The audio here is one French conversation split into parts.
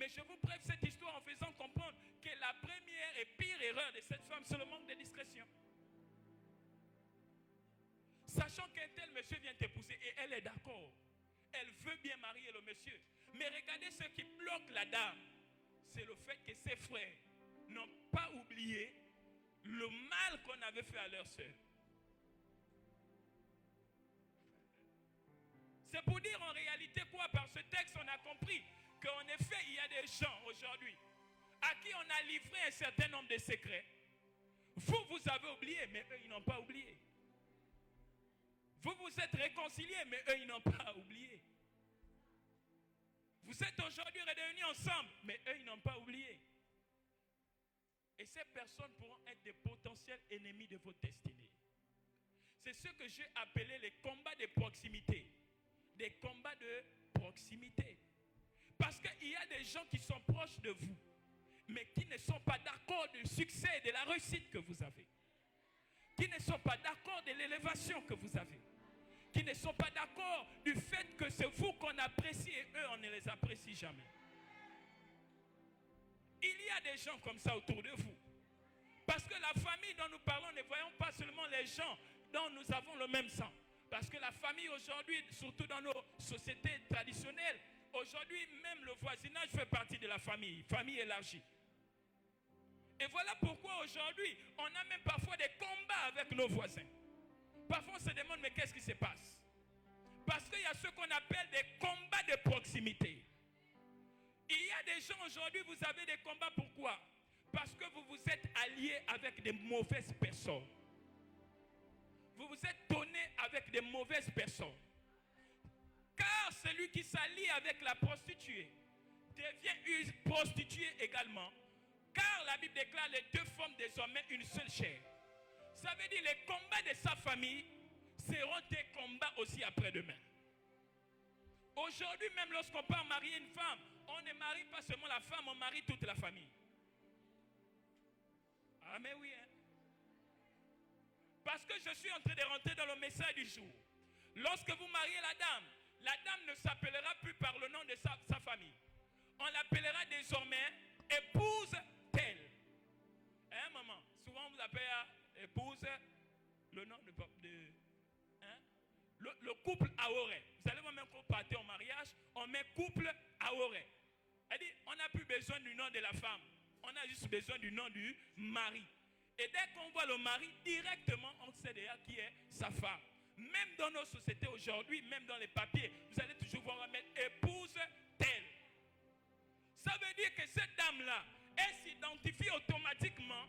Mais je vous brève cette histoire en faisant comprendre que la première et pire erreur de cette femme, c'est le manque de discrétion. Sachant qu'un tel monsieur vient t'épouser et elle est d'accord. Elle veut bien marier le monsieur. Mais regardez ce qui bloque la dame. C'est le fait que ses frères n'ont pas oublié le mal qu'on avait fait à leur soeur. C'est pour dire en réalité quoi? Par ce texte, on a compris qu'en effet, il y a des gens aujourd'hui à qui on a livré un certain nombre de secrets. Vous avez oublié, mais eux, ils n'ont pas oublié. Vous vous êtes réconciliés, mais eux, ils n'ont pas oublié. Vous êtes aujourd'hui réunis ensemble, mais eux, ils n'ont pas oublié. Et ces personnes pourront être des potentiels ennemis de votre destinée. C'est ce que j'ai appelé les combats de proximité. Des combats de proximité. Parce qu'il y a des gens qui sont proches de vous, mais qui ne sont pas d'accord du succès et de la réussite que vous avez. Qui ne sont pas d'accord de l'élévation que vous avez. Qui ne sont pas d'accord du fait que c'est vous qu'on apprécie et eux, on ne les apprécie jamais. Il y a des gens comme ça autour de vous. Parce que la famille dont nous parlons, ne voyons pas seulement les gens dont nous avons le même sang. Parce que la famille aujourd'hui, surtout dans nos sociétés traditionnelles, aujourd'hui même le voisinage fait partie de la famille, famille élargie. Et voilà pourquoi aujourd'hui, on a même parfois des combats avec nos voisins. Parfois on se demande, mais qu'est-ce qui se passe? Parce qu'il y a ce qu'on appelle des combats de proximité. Il y a des gens aujourd'hui, vous avez des combats, pourquoi? Parce que vous vous êtes alliés avec des mauvaises personnes. Vous vous êtes donné avec des mauvaises personnes. Car celui qui s'allie avec la prostituée devient une prostituée également. Car la Bible déclare les deux forment désormais une seule chair. Ça veut dire les combats de sa famille seront des combats aussi après-demain. Aujourd'hui même lorsqu'on part marier une femme, on ne marie pas seulement la femme, on marie toute la famille. Ah mais oui hein. Parce que je suis en train de rentrer dans le message du jour. Lorsque vous mariez la dame ne s'appellera plus par le nom de sa famille. On l'appellera désormais épouse telle. Hein maman? Souvent on vous appelle épouse, le nom de hein? Le couple Aoré. Vous allez voir même quand on partait en mariage, on met couple Aoré. C'est-à-dire, on n'a plus besoin du nom de la femme. On a juste besoin du nom du mari. Et dès qu'on voit le mari, directement, on sait déjà qui est sa femme. Même dans nos sociétés aujourd'hui, même dans les papiers, vous allez toujours voir mettre épouse telle. Ça veut dire que cette dame-là, elle s'identifie automatiquement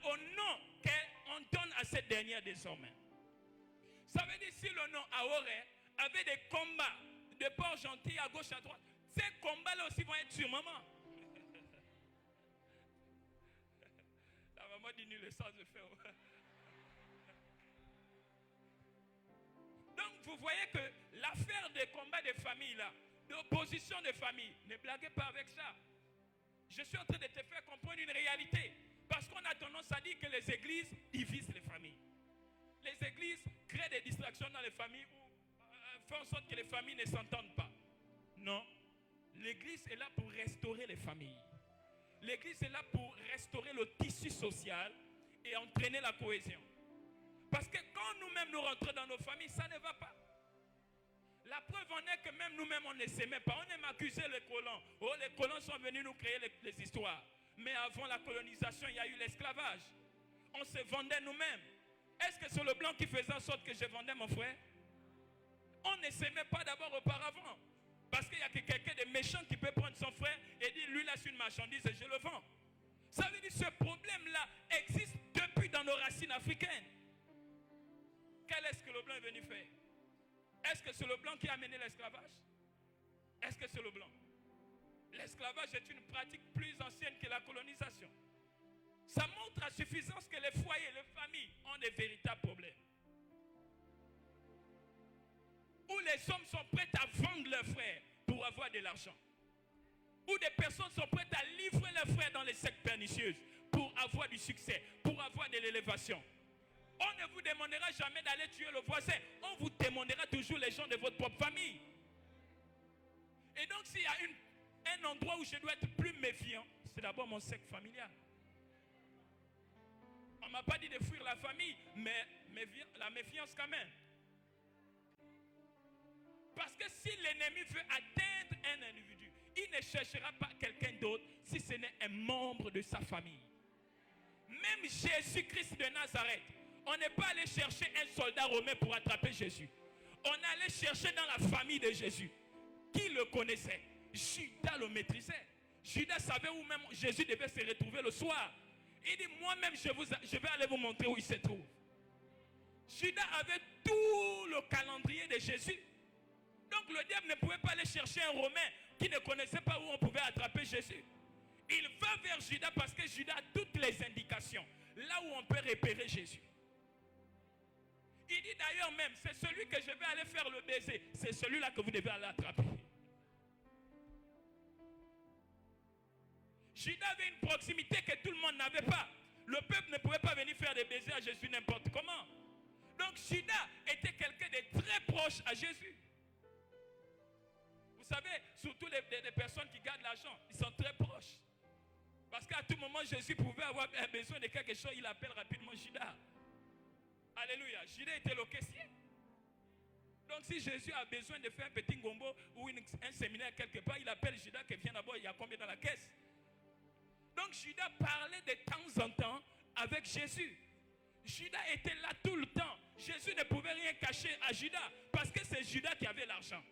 au nom qu'on donne à cette dernière désormais. Ça veut dire si le nom Aoré avait des combats de port gentil à gauche à droite, ces combats-là aussi vont être sur maman. La maman diminue le sens de faire. Donc vous voyez que l'affaire des combats de famille là, d'opposition de famille, ne blaguez pas avec ça. Je suis en train de te faire comprendre une réalité. Parce qu'on a tendance à dire que les églises divisent les familles. Les églises créent des distractions dans les familles ou font en sorte que les familles ne s'entendent pas. Non. L'église est là pour restaurer les familles. L'église est là pour restaurer le tissu social et entraîner la cohésion. Parce que quand nous-mêmes nous rentrons dans nos familles, ça ne va pas. La preuve en est que même nous-mêmes on ne s'aimait pas. On aime accuser les colons. Oh, les colons sont venus nous créer les histoires. Mais avant la colonisation, il y a eu l'esclavage. On se vendait nous-mêmes. Est-ce que c'est le blanc qui faisait en sorte que je vendais mon frère? On ne s'aimait pas d'abord auparavant. Parce qu'il y a quelqu'un de méchant qui peut prendre son frère et dire, lui là c'est une marchandise et je le vends. Ça veut dire que ce problème-là existe depuis dans nos racines africaines. Quel est-ce que le blanc est venu faire? Est-ce que c'est le blanc qui a amené l'esclavage? Est-ce que c'est le blanc? L'esclavage est une pratique plus ancienne que la colonisation. Ça montre à suffisance que les foyers, les familles ont des véritables problèmes. Où les hommes sont prêts à vendre leurs frères pour avoir de l'argent. Où des personnes sont prêtes à livrer leurs frères dans les sectes pernicieuses pour avoir du succès, pour avoir de l'élévation. On ne vous demandera jamais d'aller tuer le voisin. On vous demandera toujours les gens de votre propre famille. Et donc s'il y a Un endroit où je dois être plus méfiant, c'est d'abord mon cercle familial. On ne m'a pas dit de fuir la famille, mais la méfiance quand même. Parce que si l'ennemi veut atteindre un individu, il ne cherchera pas quelqu'un d'autre si ce n'est un membre de sa famille. Même Jésus-Christ de Nazareth, on n'est pas allé chercher un soldat romain pour attraper Jésus. On allait chercher dans la famille de Jésus. Qui le connaissait? Judas le maîtrisait. Judas savait où même Jésus devait se retrouver le soir. Il dit, moi-même, je vais aller vous montrer où il se trouve. Judas avait tout le calendrier de Jésus. Donc le diable ne pouvait pas aller chercher un Romain qui ne connaissait pas où on pouvait attraper Jésus. Il va vers Judas parce que Judas a toutes les indications. Là où on peut repérer Jésus. Il dit d'ailleurs même, c'est celui que je vais aller faire le baiser. C'est celui-là que vous devez aller attraper. Judas avait une proximité que tout le monde n'avait pas. Le peuple ne pouvait pas venir faire des baisers à Jésus n'importe comment. Donc Judas était quelqu'un de très proche à Jésus. Vous savez, surtout les personnes qui gardent l'argent, ils sont très proches. Parce qu'à tout moment, Jésus pouvait avoir besoin de quelque chose, il appelle rapidement Judas. Alléluia. Judas était le caissier. Donc si Jésus a besoin de faire un petit gombo ou un séminaire quelque part, il appelle Judas qui vient d'abord, il y a combien dans la caisse? Donc Judas parlait de temps en temps avec Jésus. Judas était là tout le temps. Jésus ne pouvait rien cacher à Judas parce que c'est Judas qui avait l'argent.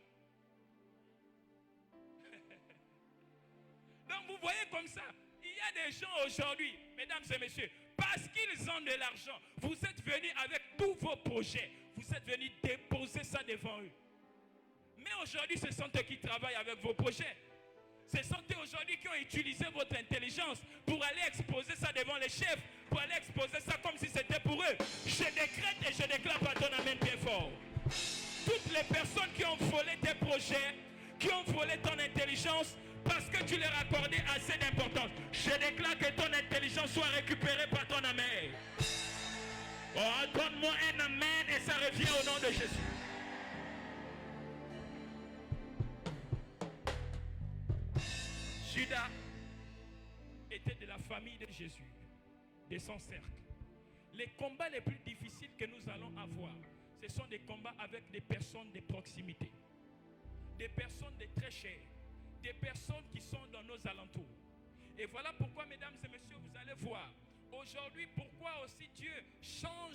Donc vous voyez comme ça, il y a des gens aujourd'hui, mesdames et messieurs, parce qu'ils ont de l'argent, vous êtes venus avec tous vos projets, vous êtes venus déposer ça devant eux. Mais aujourd'hui, ce sont eux qui travaillent avec vos projets. Ce sont eux aujourd'hui qui ont utilisé votre intelligence pour aller exposer ça devant les chefs, pour aller exposer ça comme si c'était pour eux. Je décrète et je déclare par ton amen bien fort. Toutes les personnes qui ont volé tes projets, qui ont volé ton intelligence, parce que tu leur as accordé assez d'importance, je déclare que ton intelligence soit récupérée par ton amen. Oh, donne-moi un amen et ça revient au nom de Jésus. Judas était de la famille de Jésus, de son cercle. Les combats les plus difficiles que nous allons avoir, ce sont des combats avec des personnes de proximité, des personnes de très chères, des personnes qui sont dans nos alentours. Et voilà pourquoi, mesdames et messieurs, vous allez voir, aujourd'hui, pourquoi aussi Dieu change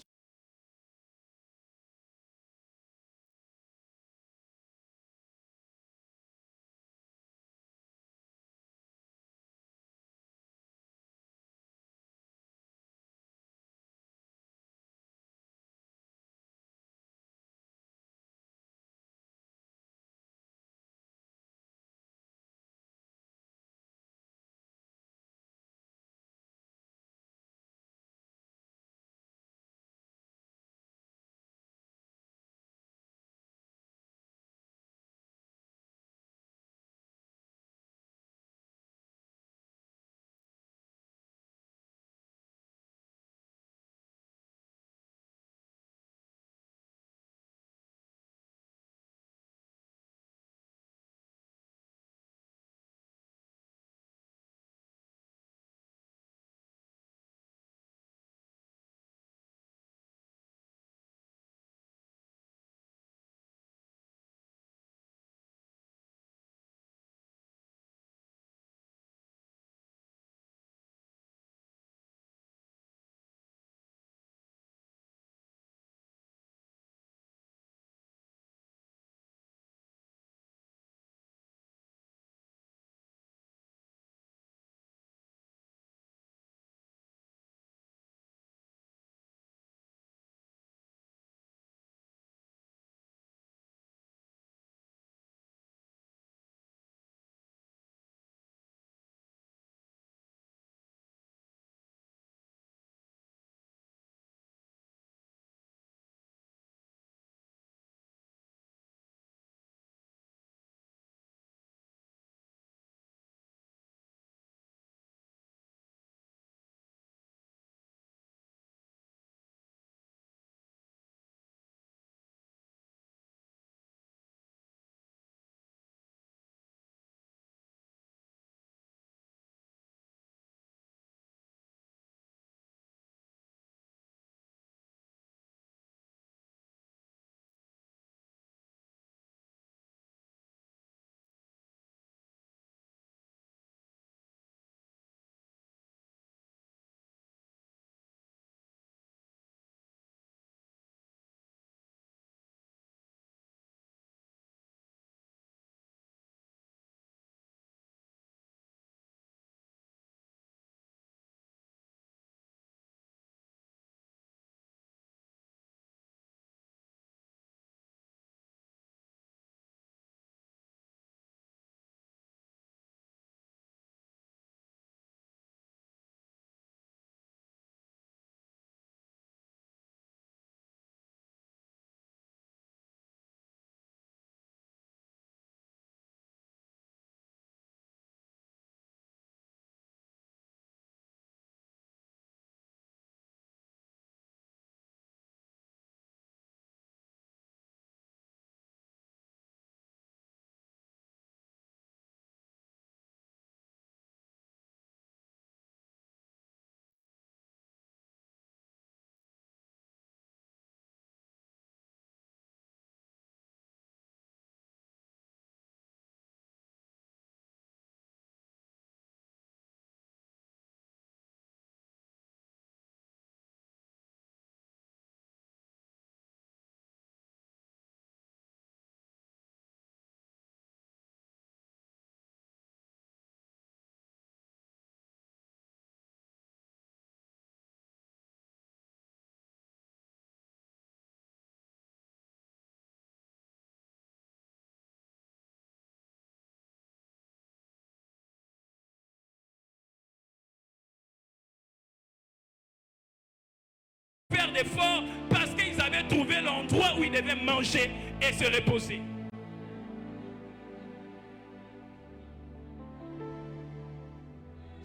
faire d'efforts parce qu'ils avaient trouvé l'endroit où ils devaient manger et se reposer.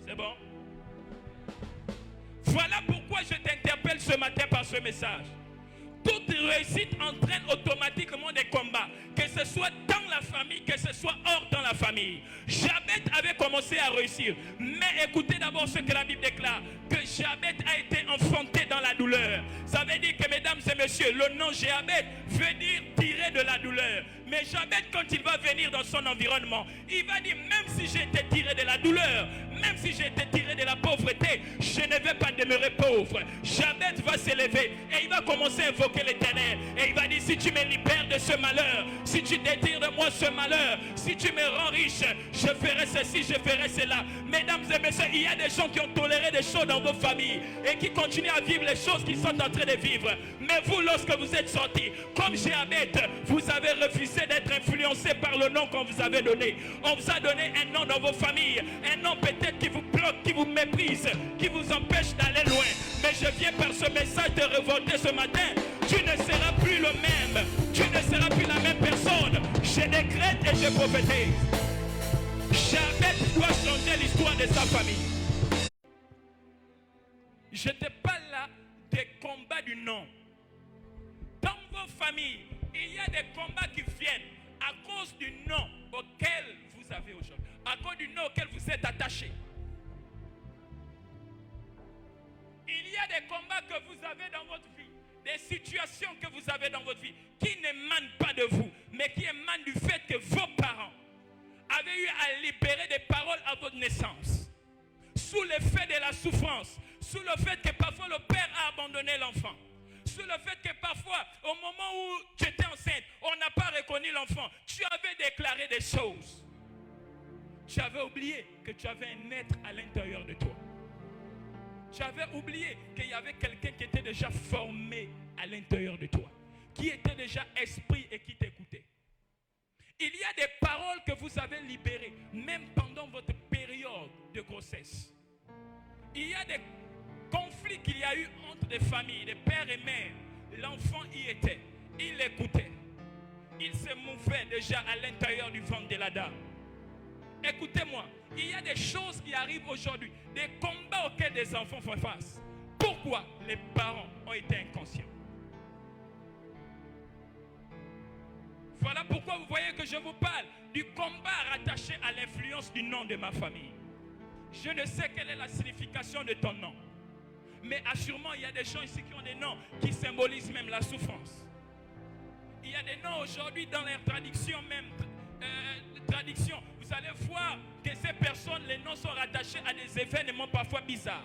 C'est bon? Voilà pourquoi je t'interpelle ce matin par ce message. Toute réussite entraîne automatiquement des combats, que ce soit dans la famille, que ce soit hors dans la famille. Jabez avait commencé à réussir, mais écoutez d'abord ce que la Bible déclare, que Jabez a été enfanté dans la douleur. Ça veut dire que, mesdames et messieurs, le nom Jabez veut dire tirer de la douleur. Mais Jabez, quand il va venir dans son environnement, il va dire, même si j'ai été tiré de la douleur, même si j'ai été tiré de la pauvreté, je ne vais pas demeurer pauvre. Jabez va s'élever et il va commencer à invoquer l'Éternel. Et il va dire, si tu me libères de ce malheur, si tu détires de moi ce malheur, si tu me rends riche, je ferai ceci, je ferai cela. Mesdames et messieurs, il y a des gens qui ont toléré des choses dans vos familles et qui continuent à vivre les choses qu'ils sont en train de vivre. Mais vous, lorsque vous êtes sortis, comme Jabez, vous avez refusé d'être influencé par le nom qu'on vous avait donné. On vous a donné un nom dans vos familles, un nom peut-être qui vous bloque, qui vous méprise, qui vous empêche d'aller loin. Mais je viens par ce message te révolter ce matin. Tu ne seras plus le même. Tu ne seras plus la même personne. Je décrète et je prophétise. Jabez doit changer l'histoire de sa famille. Je te parle là des combats du nom. Dans vos familles, il y a des combats qui viennent à cause du nom auquel vous avez aujourd'hui, à cause du nom auquel vous êtes attaché. Il y a des combats que vous avez dans votre vie, des situations que vous avez dans votre vie qui n'émanent pas de vous, mais qui émanent du fait que vos parents avaient eu à libérer des paroles à votre naissance, sous l'effet de la souffrance, sous le fait que parfois le père a abandonné l'enfant, sous le fait que parfois, au moment où tu étais enceinte, on n'a pas reconnu l'enfant. Tu avais déclaré des choses. Tu avais oublié que tu avais un être à l'intérieur de toi. Tu avais oublié qu'il y avait quelqu'un qui était déjà formé à l'intérieur de toi, qui était déjà esprit et qui t'écoutait. Il y a des paroles que vous avez libérées, même pendant votre période de grossesse. Il y a des conflits qu'il y a eu entre des familles, des pères et mères. L'enfant y était, il écoutait. Il se mouvait déjà à l'intérieur du ventre de la dame. Écoutez-moi, il y a des choses qui arrivent aujourd'hui, des combats auxquels des enfants font face. Pourquoi les parents ont été inconscients? Voilà pourquoi vous voyez que je vous parle du combat rattaché à l'influence du nom de ma famille. Je ne sais quelle est la signification de ton nom. Mais assurément, il y a des gens ici qui ont des noms qui symbolisent même la souffrance. Il y a des noms aujourd'hui dans les traductions même. Traduction, vous allez voir que ces personnes, les noms sont rattachés à des événements parfois bizarres.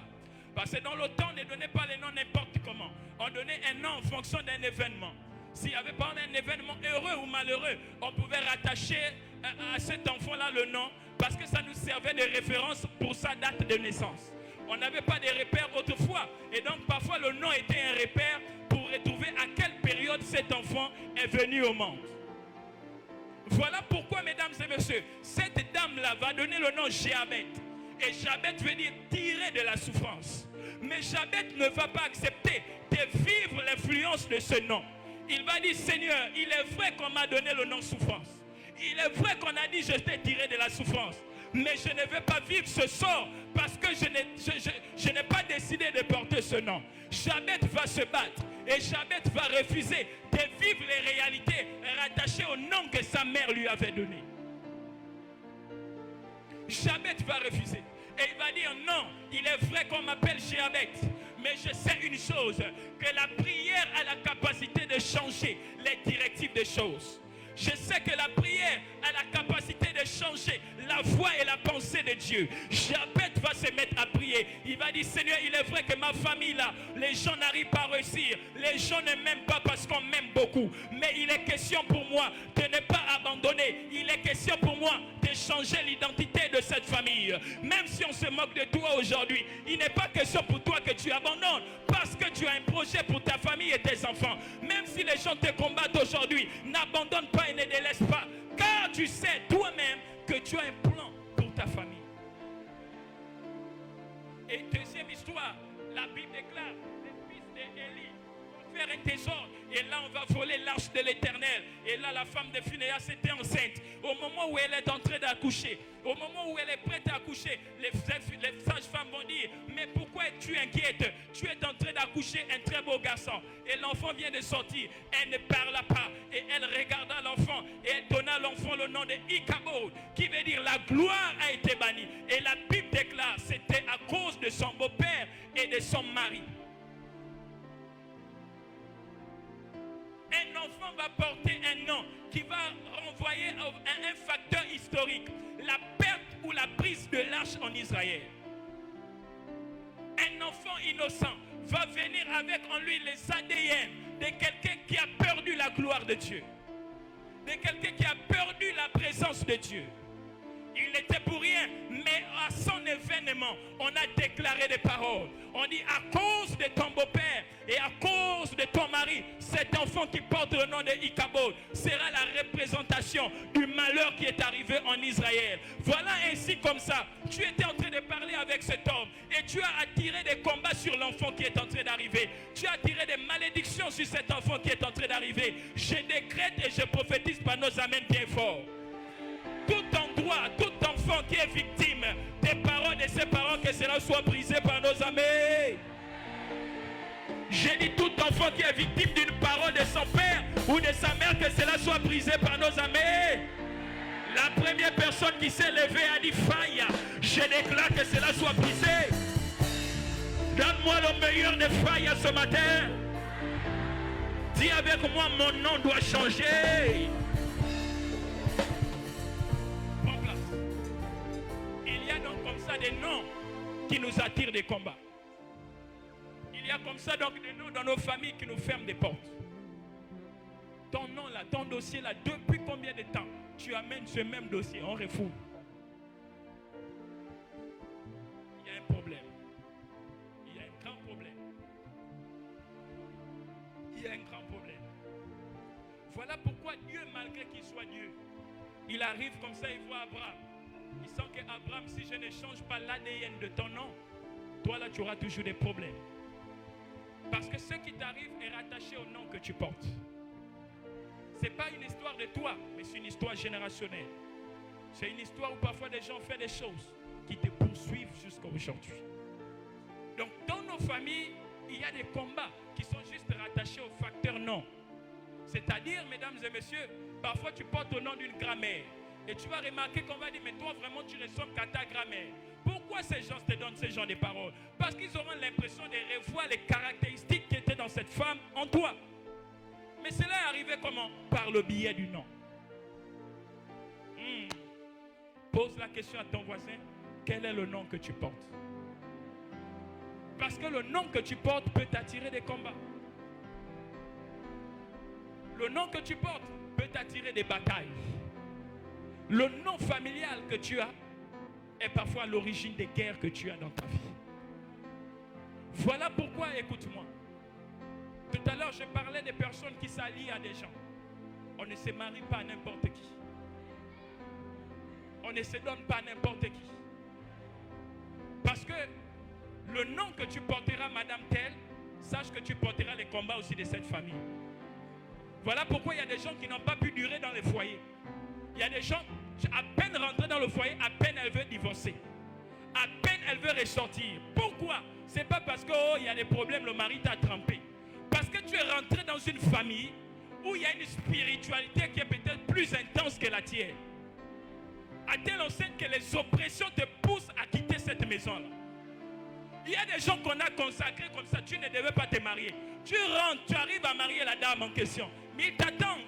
Parce que dans le temps, on ne donnait pas les noms n'importe comment. On donnait un nom en fonction d'un événement. S'il y avait pas un événement heureux ou malheureux, on pouvait rattacher à cet enfant-là le nom parce que ça nous servait de référence pour sa date de naissance. On n'avait pas de repères autrefois. Et donc parfois le nom était un repère pour retrouver à quelle période cet enfant est venu au monde. Voilà pourquoi, mesdames et messieurs, cette dame-là va donner le nom Jabez. Et Jabez veut dire tirer de la souffrance. Mais Jabez ne va pas accepter de vivre l'influence de ce nom. Il va dire, Seigneur, il est vrai qu'on m'a donné le nom souffrance. Il est vrai qu'on a dit je t'ai tiré de la souffrance. Mais je ne vais pas vivre ce sort parce que je n'ai pas décidé de porter ce nom. Jabez va se battre et Jabez va refuser de vivre les réalités rattachées au nom que sa mère lui avait donné. Jabez va refuser. Et il va dire non, il est vrai qu'on m'appelle Jabez. Mais je sais une chose, que la prière a la capacité de changer les directives des choses. Je sais que la prière a la capacité de changer la voix et la pensée de Dieu. Jabez va se mettre à prier. Il va dire, Seigneur, il est vrai que ma famille là, les gens n'arrivent pas à réussir. Les gens ne m'aiment pas parce qu'on m'aime beaucoup. Mais il est question pour moi de ne pas abandonner. Il est question pour moi de changer l'identité de cette famille. Même si on se moque de toi aujourd'hui, il n'est pas question pour toi que tu abandonnes. Parce que tu as un projet pour ta famille et tes enfants. Même si les gens te combattent aujourd'hui, n'abandonne pas et ne délaisse pas. Car tu sais toi-même que tu as un plan pour ta famille. Et deuxième histoire, la Bible déclare, le fils d'Élie faire un trésor. Et là, on va voler l'arche de l'Éternel. Et là, la femme de Phinehas était enceinte. Au moment où elle est en train d'accoucher, au moment où elle est prête à accoucher, les sages-femmes vont dire, mais pourquoi es-tu inquiète? Tu es en train d'accoucher un très beau garçon. Et l'enfant vient de sortir. Elle ne parla pas. Et elle regarda l'enfant. Et elle donna à l'enfant le nom de Ichabod, qui veut dire la gloire a été bannie. Et la Bible déclare, c'était à cause de son beau-père et de son mari. Un enfant va porter un nom qui va renvoyer à un facteur historique, la perte ou la prise de l'arche en Israël. Un enfant innocent va venir avec en lui les ADN de quelqu'un qui a perdu la gloire de Dieu, de quelqu'un qui a perdu la présence de Dieu. Il n'était pour rien, mais à son événement, on a déclaré des paroles. On dit, à cause de ton beau-père et à cause de ton mari, cet enfant qui porte le nom de Ichabod sera la représentation du malheur qui est arrivé en Israël. Voilà ainsi comme ça, tu étais en train de parler avec cet homme et tu as attiré des combats sur l'enfant qui est en train d'arriver. Tu as attiré des malédictions sur cet enfant qui est en train d'arriver. Je décrète et je prophétise par nos amens bien forts. Tout endroit, tout enfant qui est victime des paroles de ses parents, que cela soit brisé par nos amis. J'ai dit tout enfant qui est victime d'une parole de son père ou de sa mère, que cela soit brisé par nos amis. La première personne qui s'est levée a dit faille. Je déclare que cela soit brisé. Donne-moi le meilleur des failles ce matin. Dis avec moi, mon nom doit changer. Il y a donc comme ça des noms qui nous attirent des combats. Il y a comme ça donc des noms dans nos familles qui nous ferment des portes. Ton nom là, ton dossier là, depuis combien de temps tu amènes ce même dossier? On refoule. Il y a un problème. Il y a un grand problème. Il y a un grand problème. Voilà pourquoi Dieu, malgré qu'il soit Dieu, il arrive comme ça, il voit Abraham. Il sent qu'Abraham, si je ne change pas l'ADN de ton nom, toi là tu auras toujours des problèmes. Parce que ce qui t'arrive est rattaché au nom que tu portes. Ce n'est pas une histoire de toi, mais c'est une histoire générationnelle. C'est une histoire où parfois des gens font des choses qui te poursuivent jusqu'à aujourd'hui. Donc dans nos familles, il y a des combats qui sont juste rattachés au facteur nom. C'est-à-dire, mesdames et messieurs, parfois tu portes au nom d'une grand-mère. Et tu vas remarquer qu'on va dire, mais toi vraiment tu ressembles qu'à ta grand-mère. Pourquoi ces gens te donnent ces genres de paroles? Parce qu'ils auront l'impression de revoir les caractéristiques qui étaient dans cette femme en toi. Mais cela est arrivé comment? Par le biais du nom. Pose la question à ton voisin, quel est le nom que tu portes? Parce que le nom que tu portes peut t'attirer des combats. Le nom que tu portes peut t'attirer des batailles. Le nom familial que tu as est parfois l'origine des guerres que tu as dans ta vie. Voilà pourquoi, écoute-moi. Tout à l'heure, je parlais des personnes qui s'allient à des gens. On ne se marie pas à n'importe qui. On ne se donne pas à n'importe qui. Parce que le nom que tu porteras, Madame telle, sache que tu porteras les combats aussi de cette famille. Voilà pourquoi il y a des gens qui n'ont pas pu durer dans les foyers. Il y a des gens, à peine rentrée dans le foyer, à peine elle veut divorcer. À peine elle veut ressortir. Pourquoi? Ce n'est pas parce qu'il y a des problèmes, le mari t'a trempé. Parce que tu es rentré dans une famille où il y a une spiritualité qui est peut-être plus intense que la tienne. À telle enseigne que les oppressions te poussent à quitter cette maison-là. Il y a des gens qu'on a consacrés comme ça, tu ne devais pas te marier. Tu rentres, tu arrives à marier la dame en question. Mais ils t'attendent.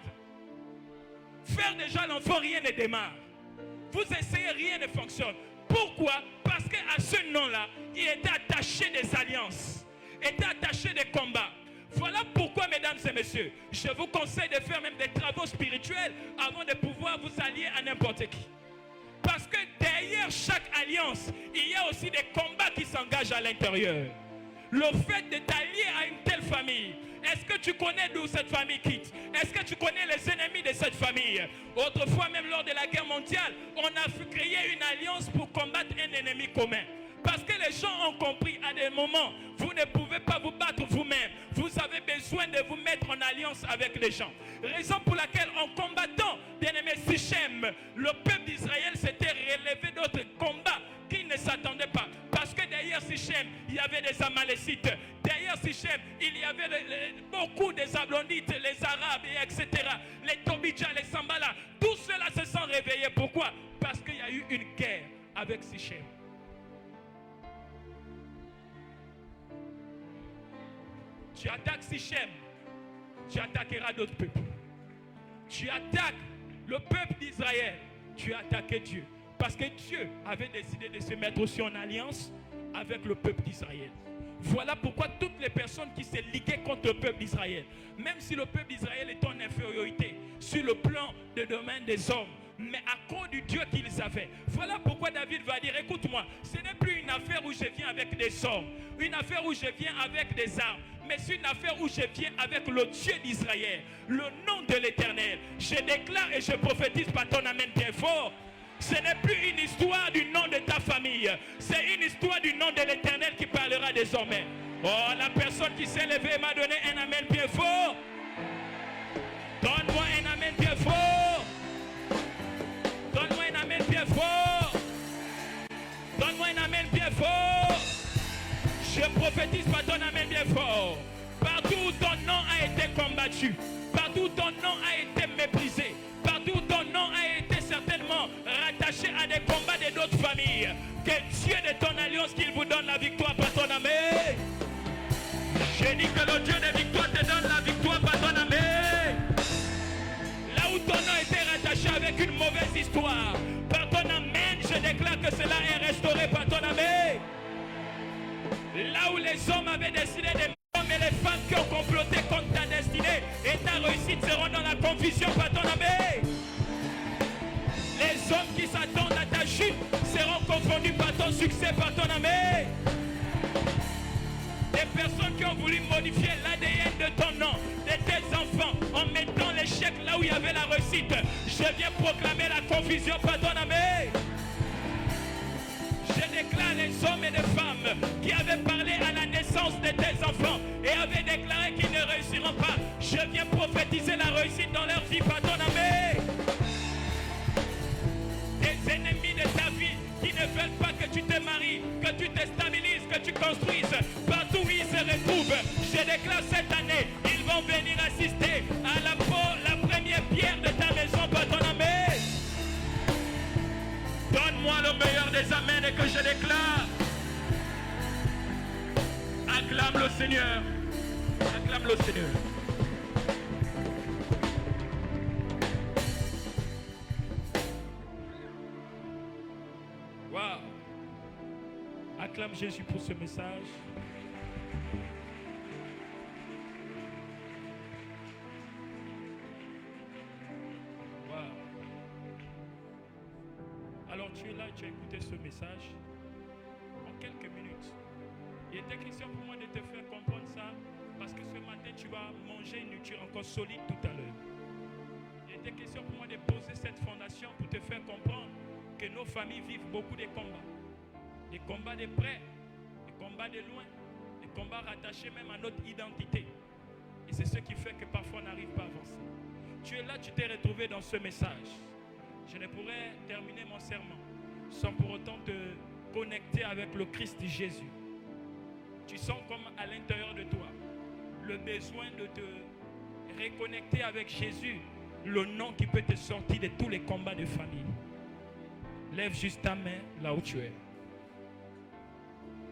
Faire déjà l'enfant, rien ne démarre. Vous essayez, rien ne fonctionne. Pourquoi? Parce qu'à ce nom-là, il était attaché des alliances, était attaché des combats. Voilà pourquoi, mesdames et messieurs, je vous conseille de faire même des travaux spirituels avant de pouvoir vous allier à n'importe qui. Parce que derrière chaque alliance, il y a aussi des combats qui s'engagent à l'intérieur. Le fait de t'allier à une telle famille, est-ce que tu connais d'où cette famille quitte? Est-ce que tu connais les ennemis de cette famille? Autrefois, même lors de la guerre mondiale, on a créé une alliance pour combattre un ennemi commun. Parce que les gens ont compris à des moments, vous ne pouvez pas vous battre vous-même. Vous avez besoin de de vous mettre en alliance avec les gens. Raison pour laquelle en combattant, bien-aimé Sichem, le peuple d'Israël s'était relevé d'autres combats qu'ils ne s'attendaient pas. Parce que derrière Sichem, il y avait des Amalécites. Derrière Sichem, il y avait beaucoup des Ablonites, les Arabes, et etc. Les Tobidja, les Sambala. Tout cela se sont réveillés. Pourquoi? Parce qu'il y a eu une guerre avec Sichem. Tu attaques Sichem, tu attaqueras d'autres peuples. Tu attaques le peuple d'Israël, tu as attaqué Dieu. Parce que Dieu avait décidé de se mettre aussi en alliance avec le peuple d'Israël. Voilà pourquoi toutes les personnes qui se liguaient contre le peuple d'Israël, même si le peuple d'Israël est en infériorité sur le plan de domaine des hommes, mais à cause du Dieu qu'ils avaient. Voilà pourquoi David va dire, écoute-moi, ce n'est plus une affaire où je viens avec des hommes, une affaire où je viens avec des armes, mais c'est une affaire où je viens avec le Dieu d'Israël, le nom de l'Éternel. Je déclare et je prophétise par ton amen bien fort. Ce n'est plus une histoire du nom de ta famille, c'est une histoire du nom de l'Éternel qui parlera désormais. Oh, la personne qui s'est levée m'a donné un amen bien fort. Donne-moi un amen bien fort. Donne-moi un amen bien fort. Donne-moi un amen bien fort. Je prophétise par ton amen bien fort. Partout où ton nom a été combattu, partout où ton nom a été méprisé, partout où ton nom a été certainement rattaché à des combats de d'autres familles, que Dieu de ton alliance, qu'il vous donne la victoire par ton amen. Je dis que le Dieu de victoire te donne la victoire par ton amen. Là où ton nom était rattaché avec une mauvaise histoire, par ton amen, je déclare que cela est restauré par ton amen. Là où les hommes avaient décidé de hommes et les femmes qui ont comploté contre ta destinée et ta réussite seront dans la confusion par ton amen. Les hommes qui s'attendent à ta chute seront confondus par ton succès, par ton amen. Des personnes qui ont voulu modifier l'ADN de ton nom, de tes enfants, en mettant l'échec là où il y avait la réussite, je viens proclamer la confusion par ton amen. Je déclare les hommes et les femmes qui avaient parlé à la naissance de tes enfants et avaient déclaré qu'ils ne réussiront pas. Je viens prophétiser la réussite dans leur vie par ton amen. Des ennemis de ta vie qui ne veulent pas que tu te maries, que tu te stabilises, que tu construises. Partout où ils se retrouvent, je déclare cette année, ils vont venir assister à la première pierre de ta maison par ton amen. Donne-moi le meilleur des amens et que je déclare. Acclame le Seigneur. Acclame le Seigneur. Wow. Acclame Jésus pour ce message. Alors tu es là, tu as écouté ce message en quelques minutes. Il était question pour moi de te faire comprendre ça parce que ce matin tu vas manger une nourriture encore solide tout à l'heure. Il était question pour moi de poser cette fondation pour te faire comprendre que nos familles vivent beaucoup de combats. Des combats de près, des combats de loin, des combats rattachés même à notre identité. Et c'est ce qui fait que parfois on n'arrive pas à avancer. Tu es là, tu t'es retrouvé dans ce message. Je ne pourrais terminer mon sermon sans pour autant te connecter avec le Christ Jésus. Tu sens comme à l'intérieur de toi le besoin de te reconnecter avec Jésus, le nom qui peut te sortir de tous les combats de famille. Lève juste ta main là où tu es.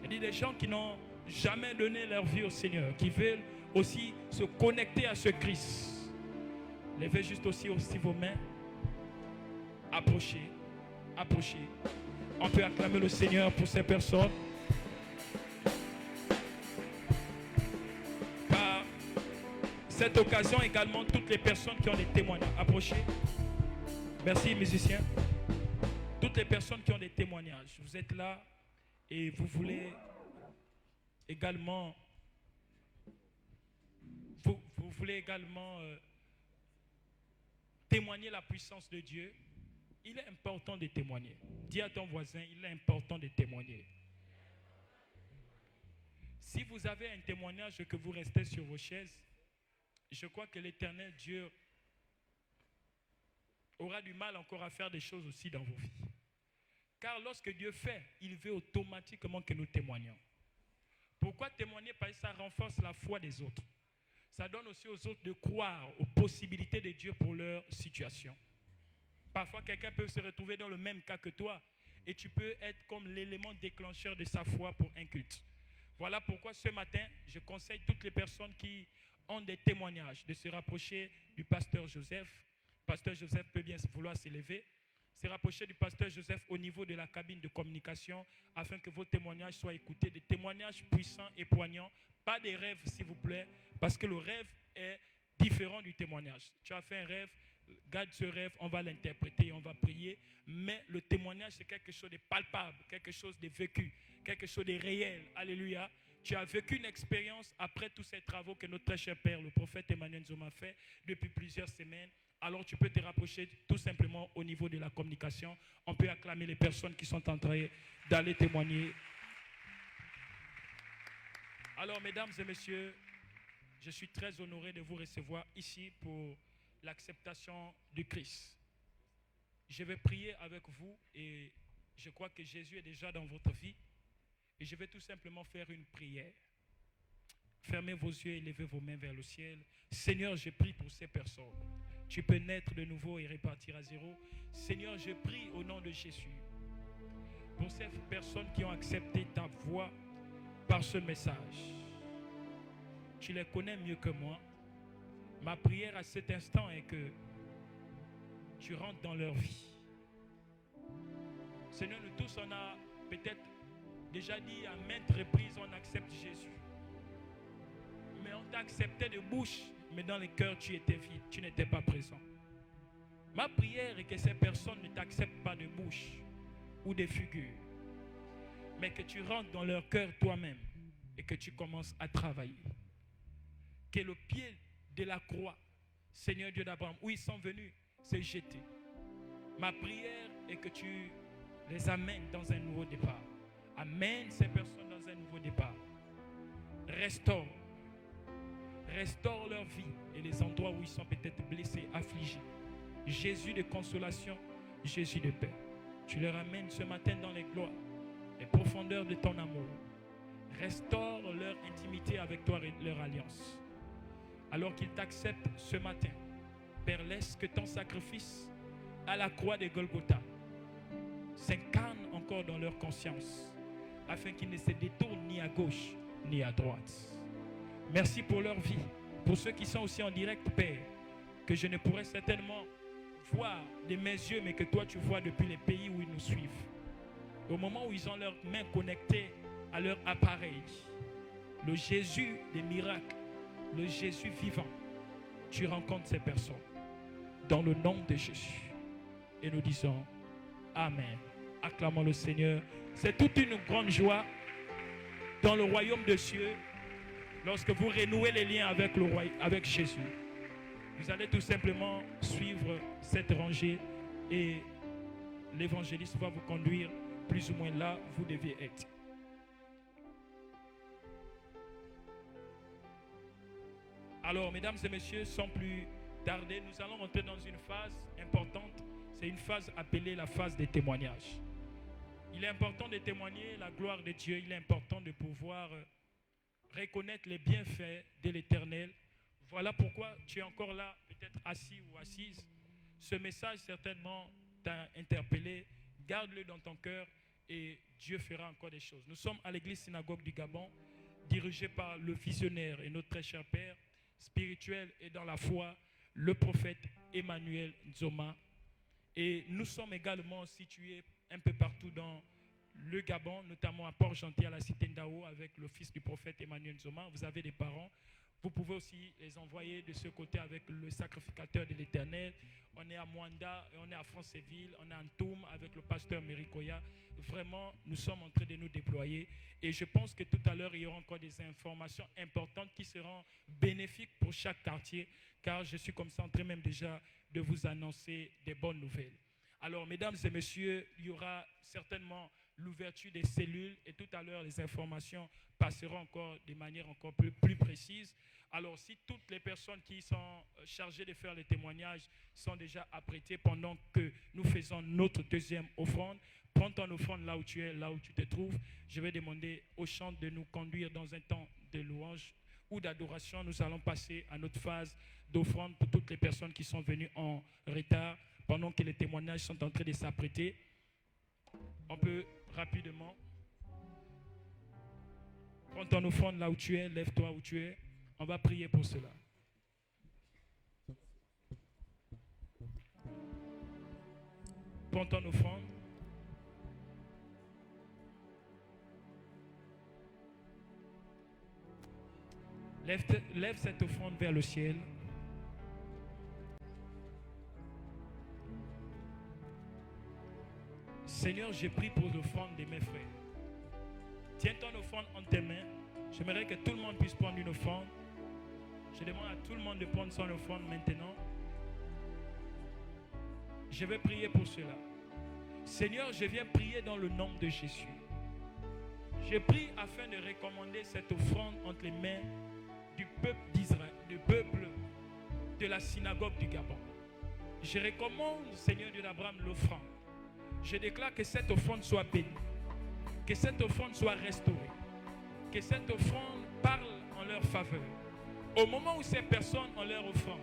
Il y a des gens qui n'ont jamais donné leur vie au Seigneur, qui veulent aussi se connecter à ce Christ. Levez juste aussi vos mains. Approchez, approchez. On peut acclamer le Seigneur pour ces personnes. Par cette occasion également, toutes les personnes qui ont des témoignages. Approchez. Merci musiciens. Toutes les personnes qui ont des témoignages. Vous êtes là et vous voulez également témoigner la puissance de Dieu. Il est important de témoigner. Dis à ton voisin, il est important de témoigner. Si vous avez un témoignage que vous restez sur vos chaises, je crois que l'Éternel Dieu aura du mal encore à faire des choses aussi dans vos vies. Car lorsque Dieu fait, il veut automatiquement que nous témoignions. Pourquoi témoigner? Parce que ça renforce la foi des autres. Ça donne aussi aux autres de croire aux possibilités de Dieu pour leur situation. Parfois, quelqu'un peut se retrouver dans le même cas que toi et tu peux être comme l'élément déclencheur de sa foi pour un culte. Voilà pourquoi ce matin, je conseille toutes les personnes qui ont des témoignages de se rapprocher du pasteur Joseph. Le pasteur Joseph peut bien vouloir s'élever. Se rapprocher du pasteur Joseph au niveau de la cabine de communication afin que vos témoignages soient écoutés. Des témoignages puissants et poignants. Pas des rêves, s'il vous plaît, parce que le rêve est différent du témoignage. Tu as fait un rêve, garde ce rêve, on va l'interpréter, on va prier. Mais le témoignage, c'est quelque chose de palpable, quelque chose de vécu, quelque chose de réel. Alléluia. Tu as vécu une expérience après tous ces travaux que notre très cher père, le prophète Emmanuel Nzoma, fait depuis plusieurs semaines. Alors tu peux te rapprocher tout simplement au niveau de la communication. On peut acclamer les personnes qui sont en train d'aller témoigner. Alors, mesdames et messieurs, je suis très honoré de vous recevoir ici pour l'acceptation du Christ. Je vais prier avec vous et je crois que Jésus est déjà dans votre vie. Et je vais tout simplement faire une prière. Fermez vos yeux et levez vos mains vers le ciel. Seigneur, je prie pour ces personnes. Tu peux naître de nouveau et repartir à zéro. Seigneur, je prie au nom de Jésus pour ces personnes qui ont accepté ta voix par ce message. Tu les connais mieux que moi. Ma prière à cet instant est que tu rentres dans leur vie. Seigneur, nous tous, on a peut-être déjà dit à maintes reprises, on accepte Jésus. Mais on t'a accepté de bouche, mais dans le cœur, tu étais vide, tu n'étais pas présent. Ma prière est que ces personnes ne t'acceptent pas de bouche ou de figure, mais que tu rentres dans leur cœur toi-même et que tu commences à travailler. Que le pied de la croix, Seigneur Dieu d'Abraham, où ils sont venus, s'est jeté. Ma prière est que tu les amènes dans un nouveau départ. Amène ces personnes dans un nouveau départ. Restaure leur vie et les endroits où ils sont peut-être blessés, affligés. Jésus de consolation, Jésus de paix. Tu les ramènes ce matin dans les gloires, les profondeurs de ton amour. Restaure leur intimité avec toi et leur alliance. Alors qu'ils t'acceptent ce matin, Père, laisse que ton sacrifice à la croix de Golgotha s'incarne encore dans leur conscience, afin qu'ils ne se détournent ni à gauche ni à droite. Merci pour leur vie. Pour ceux qui sont aussi en direct, Père, que je ne pourrais certainement voir de mes yeux, mais que toi tu vois depuis les pays où ils nous suivent. Au moment où ils ont leurs mains connectées à leur appareil, le Jésus des miracles, le Jésus vivant, tu rencontres ces personnes dans le nom de Jésus. Et nous disons Amen. Acclamons le Seigneur. C'est toute une grande joie dans le royaume des cieux lorsque vous renouez les liens avec Jésus. Vous allez tout simplement suivre cette rangée et l'évangéliste va vous conduire plus ou moins là où vous devez être. Alors, mesdames et messieurs, sans plus tarder, nous allons entrer dans une phase importante. C'est une phase appelée la phase des témoignages. Il est important de témoigner la gloire de Dieu. Il est important de pouvoir reconnaître les bienfaits de l'Éternel. Voilà pourquoi tu es encore là, peut-être assis ou assise. Ce message certainement t'a interpellé. Garde-le dans ton cœur et Dieu fera encore des choses. Nous sommes à l'église synagogue du Gabon, dirigée par le visionnaire et notre très cher Père, spirituel et dans la foi, le prophète Emmanuel Nzoma. Et nous sommes également situés un peu partout dans le Gabon, notamment à Port-Gentil, à la cité Ndao, avec le fils du prophète Emmanuel Nzoma. Vous avez des parents. Vous pouvez aussi les envoyer de ce côté avec le sacrificateur de l'Éternel. On est à Mwanda, on est à Franceville, on est à Ntoum avec le pasteur Merikoya. Vraiment, nous sommes en train de nous déployer. Et je pense que tout à l'heure, il y aura encore des informations importantes qui seront bénéfiques pour chaque quartier, car je suis comme ça en train même déjà de vous annoncer des bonnes nouvelles. Alors, mesdames et messieurs, il y aura certainement l'ouverture des cellules et tout à l'heure, les informations passeront encore de manière encore plus précise. Alors, si toutes les personnes qui sont chargées de faire les témoignages sont déjà apprêtées pendant que nous faisons notre deuxième offrande, prends ton offrande là où tu es, là où tu te trouves. Je vais demander au chant de nous conduire dans un temps de louange ou d'adoration. Nous allons passer à notre phase d'offrande pour toutes les personnes qui sont venues en retard pendant que les témoignages sont en train de s'apprêter. On peut rapidement prends ton offrande là où tu es, lève-toi où tu es. On va prier pour cela. Prends ton offrande. Lève cette offrande vers le ciel. Seigneur, je prie pour l'offrande de mes frères. Tiens ton offrande en tes mains. J'aimerais que tout le monde puisse prendre une offrande. Je demande à tout le monde de prendre son offrande maintenant. Je vais prier pour cela. Seigneur, je viens prier dans le nom de Jésus. Je prie afin de recommander cette offrande entre les mains du peuple d'Israël, du peuple de la synagogue du Gabon. Je recommande, Seigneur Dieu d'Abraham, l'offrande. Je déclare que cette offrande soit bénie, que cette offrande soit restaurée, que cette offrande parle en leur faveur. Au moment où ces personnes ont leur offrande,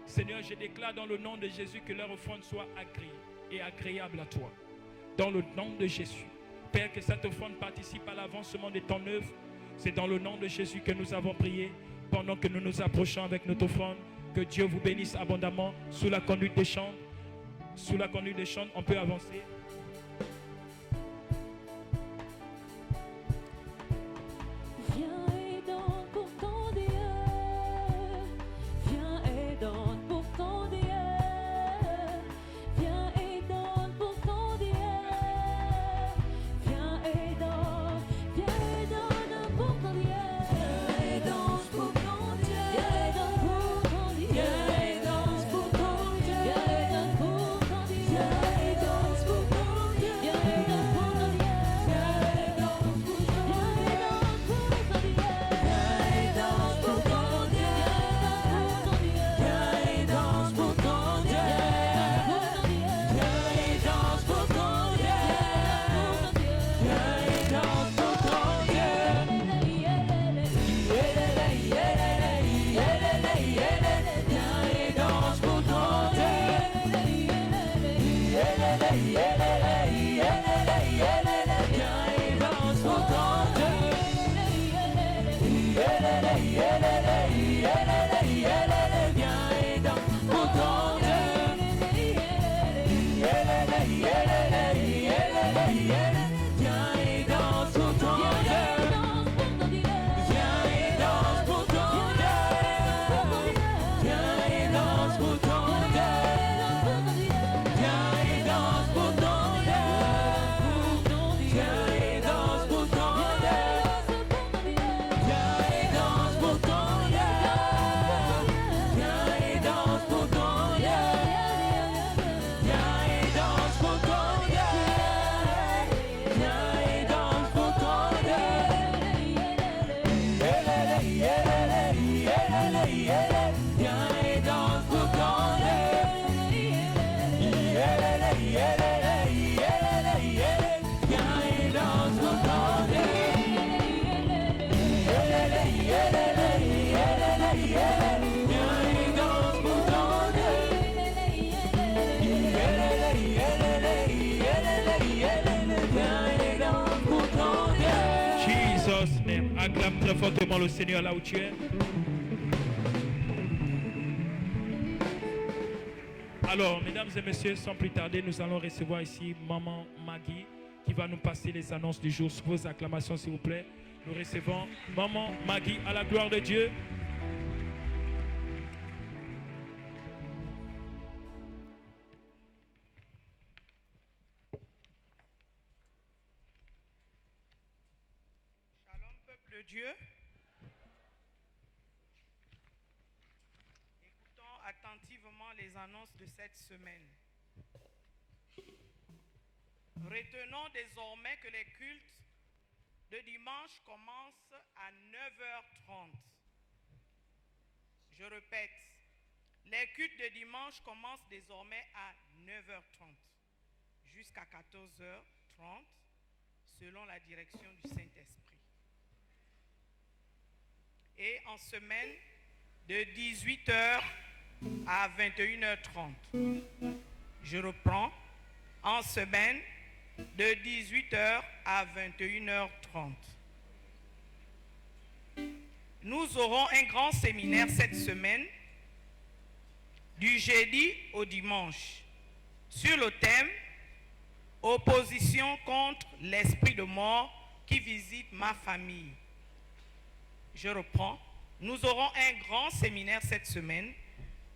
Seigneur, je déclare dans le nom de Jésus que leur offrande soit agréée et agréable à toi. Dans le nom de Jésus. Père, que cette offrande participe à l'avancement de ton œuvre. C'est dans le nom de Jésus que nous avons prié. Pendant que nous nous approchons avec notre offrande, que Dieu vous bénisse abondamment sous la conduite des chants. Sous la conduite des chants, on peut avancer. Acclame très fortement le Seigneur là où tu es. Alors, mesdames et messieurs, sans plus tarder, nous allons recevoir ici Maman Maggie qui va nous passer les annonces du jour. Sous vos acclamations, s'il vous plaît. Nous recevons Maman Maggie à la gloire de Dieu. Dieu. Écoutons attentivement les annonces de cette semaine. Retenons désormais que les cultes de dimanche commencent à 9h30. Je répète, les cultes de dimanche commencent désormais à 9h30 jusqu'à 14h30 selon la direction du Saint-Esprit. Et en semaine de 18h à 21h30. Je reprends, en semaine de 18h à 21h30. Nous aurons un grand séminaire cette semaine, du jeudi au dimanche, sur le thème « Opposition contre l'esprit de mort qui visite ma famille ». Je reprends, nous aurons un grand séminaire cette semaine,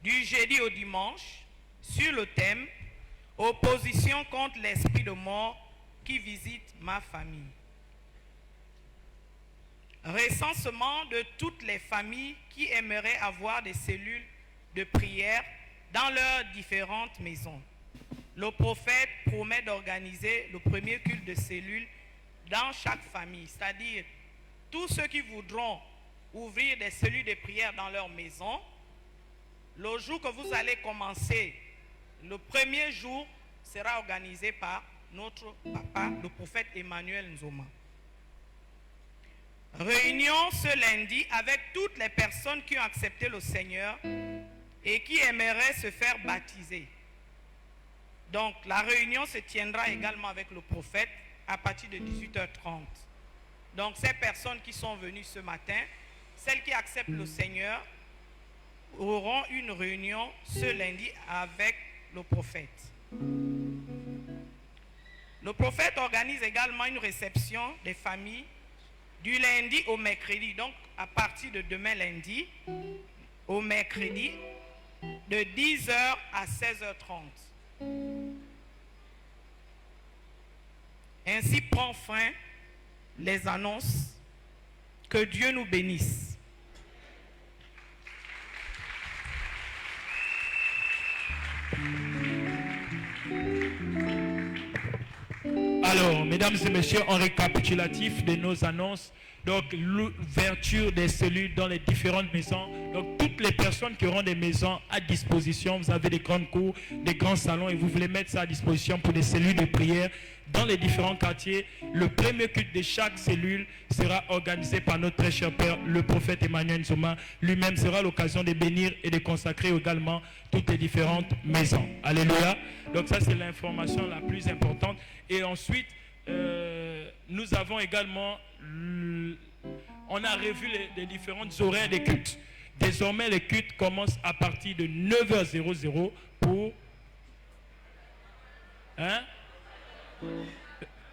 du jeudi au dimanche, sur le thème « Opposition contre l'esprit de mort qui visite ma famille ». Recensement de toutes les familles qui aimeraient avoir des cellules de prière dans leurs différentes maisons. Le prophète promet d'organiser le premier culte de cellules dans chaque famille, c'est-à-dire tous ceux qui voudront ouvrir des cellules de prière dans leur maison. Le jour que vous allez commencer, le premier jour sera organisé par notre papa, le prophète Emmanuel Nzoma. Réunion ce lundi avec toutes les personnes qui ont accepté le Seigneur et qui aimeraient se faire baptiser. Donc la réunion se tiendra également avec le prophète à partir de 18h30. Donc ces personnes qui sont venues ce matin, celles qui acceptent le Seigneur, auront une réunion ce lundi avec le prophète. Le prophète organise également une réception des familles du lundi au mercredi, donc à partir de demain lundi au mercredi, de 10h à 16h30. Ainsi prend fin les annonces. Que Dieu nous bénisse. Alors, mesdames et messieurs, en récapitulatif de nos annonces, donc l'ouverture des cellules dans les différentes maisons. Donc toutes les personnes qui auront des maisons à disposition, vous avez des grandes cours, des grands salons et vous voulez mettre ça à disposition pour des cellules de prière dans les différents quartiers. Le premier culte de chaque cellule sera organisé par notre très cher Père, le prophète Emmanuel Nzoma. Lui-même sera l'occasion de bénir et de consacrer également toutes les différentes maisons. Alléluia. Donc ça c'est l'information la plus importante. Et ensuite, nous avons également, on a revu les différentes horaires des cultes. Désormais, les cultes commencent à partir de 9h00 pour... Hein?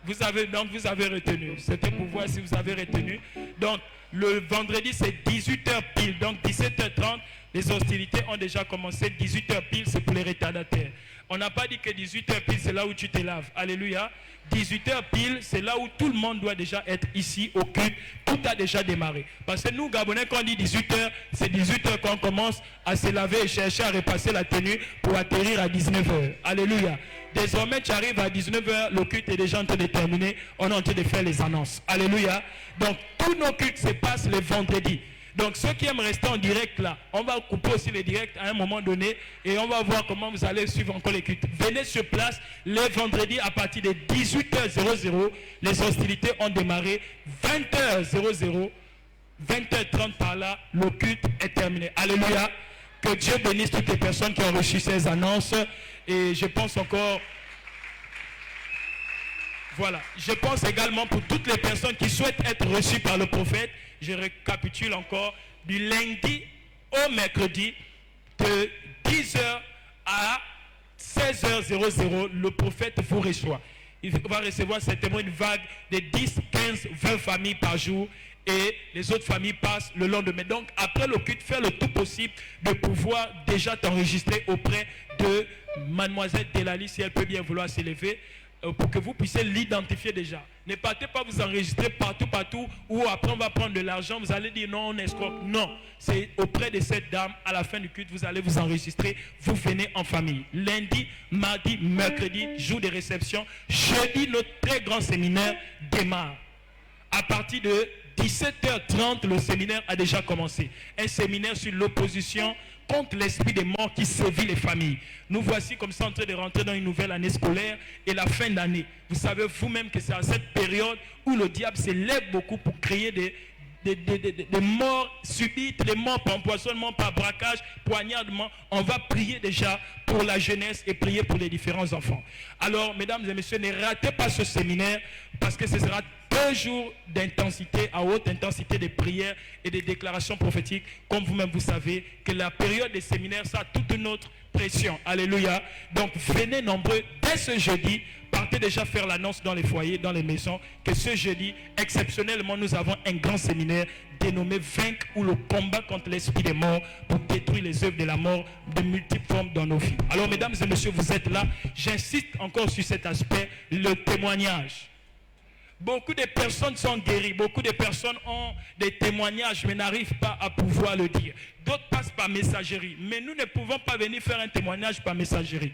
Vous avez retenu. C'était pour voir si vous avez retenu. Donc, le vendredi, c'est 18h pile. Donc, 17h30, les hostilités ont déjà commencé. 18h pile, c'est pour les retardataires. On n'a pas dit que 18h pile, c'est là où tu te laves. Alléluia. 18h pile, c'est là où tout le monde doit déjà être ici au culte. Tout a déjà démarré. Parce que nous, Gabonais, quand on dit 18h, c'est 18h qu'on commence à se laver et chercher à repasser la tenue pour atterrir à 19h. Alléluia. Désormais, tu arrives à 19h, le culte est déjà en train de terminer. On est en train de faire les annonces. Alléluia. Donc, tous nos cultes se passent le vendredi. Donc, ceux qui aiment rester en direct là, on va couper aussi les directs à un moment donné et on va voir comment vous allez suivre encore les cultes. Venez sur place le vendredi à partir de 18h00. Les hostilités ont démarré. 20h00, 20h30 par là, le culte est terminé. Alléluia. Que Dieu bénisse toutes les personnes qui ont reçu ces annonces. Et je pense encore... Voilà. Je pense également pour toutes les personnes qui souhaitent être reçues par le prophète. Je récapitule encore. Du lundi au mercredi, de 10h à 16h00, le prophète vous reçoit. Il va recevoir certainement une vague de 10, 15, 20 familles par jour. Et les autres familles passent le lendemain. Donc, après le culte, faire le tout possible de pouvoir déjà t'enregistrer auprès de Mademoiselle Delali, si elle peut bien vouloir s'élever, pour que vous puissiez l'identifier déjà. Ne partez pas vous enregistrer partout, où après on va prendre de l'argent, vous allez dire non, on escroque. Non, c'est auprès de cette dame, à la fin du culte, vous allez vous enregistrer, vous venez en famille. Lundi, mardi, mercredi, jour de réception. Jeudi, notre très grand séminaire démarre. À partir de 17h30, le séminaire a déjà commencé. Un séminaire sur l'opposition contre l'esprit des morts qui sévit les familles. Nous voici comme ça en train de rentrer dans une nouvelle année scolaire et la fin d'année. Vous savez vous-même que c'est à cette période où le diable s'élève beaucoup pour créer des morts subites, des morts par empoisonnement, par braquage, poignardement. On va prier déjà pour la jeunesse et prier pour les différents enfants. Alors, mesdames et messieurs, ne ratez pas ce séminaire parce que ce sera 2 jours d'intensité, à haute intensité de prières et de déclarations prophétiques. Comme vous-même, vous savez que la période des séminaires, ça a toute une autre pression. Alléluia. Donc, venez nombreux dès ce jeudi. Partez déjà faire l'annonce dans les foyers, dans les maisons, que ce jeudi, exceptionnellement, nous avons un grand séminaire dénommé Vaincre ou le combat contre l'esprit des morts pour détruire les œuvres de la mort de multiples formes dans nos vies. Alors, mesdames et messieurs, vous êtes là. J'insiste encore sur cet aspect, le témoignage. Beaucoup de personnes sont guéries, beaucoup de personnes ont des témoignages mais n'arrivent pas à pouvoir le dire. D'autres passent par messagerie, mais nous ne pouvons pas venir faire un témoignage par messagerie.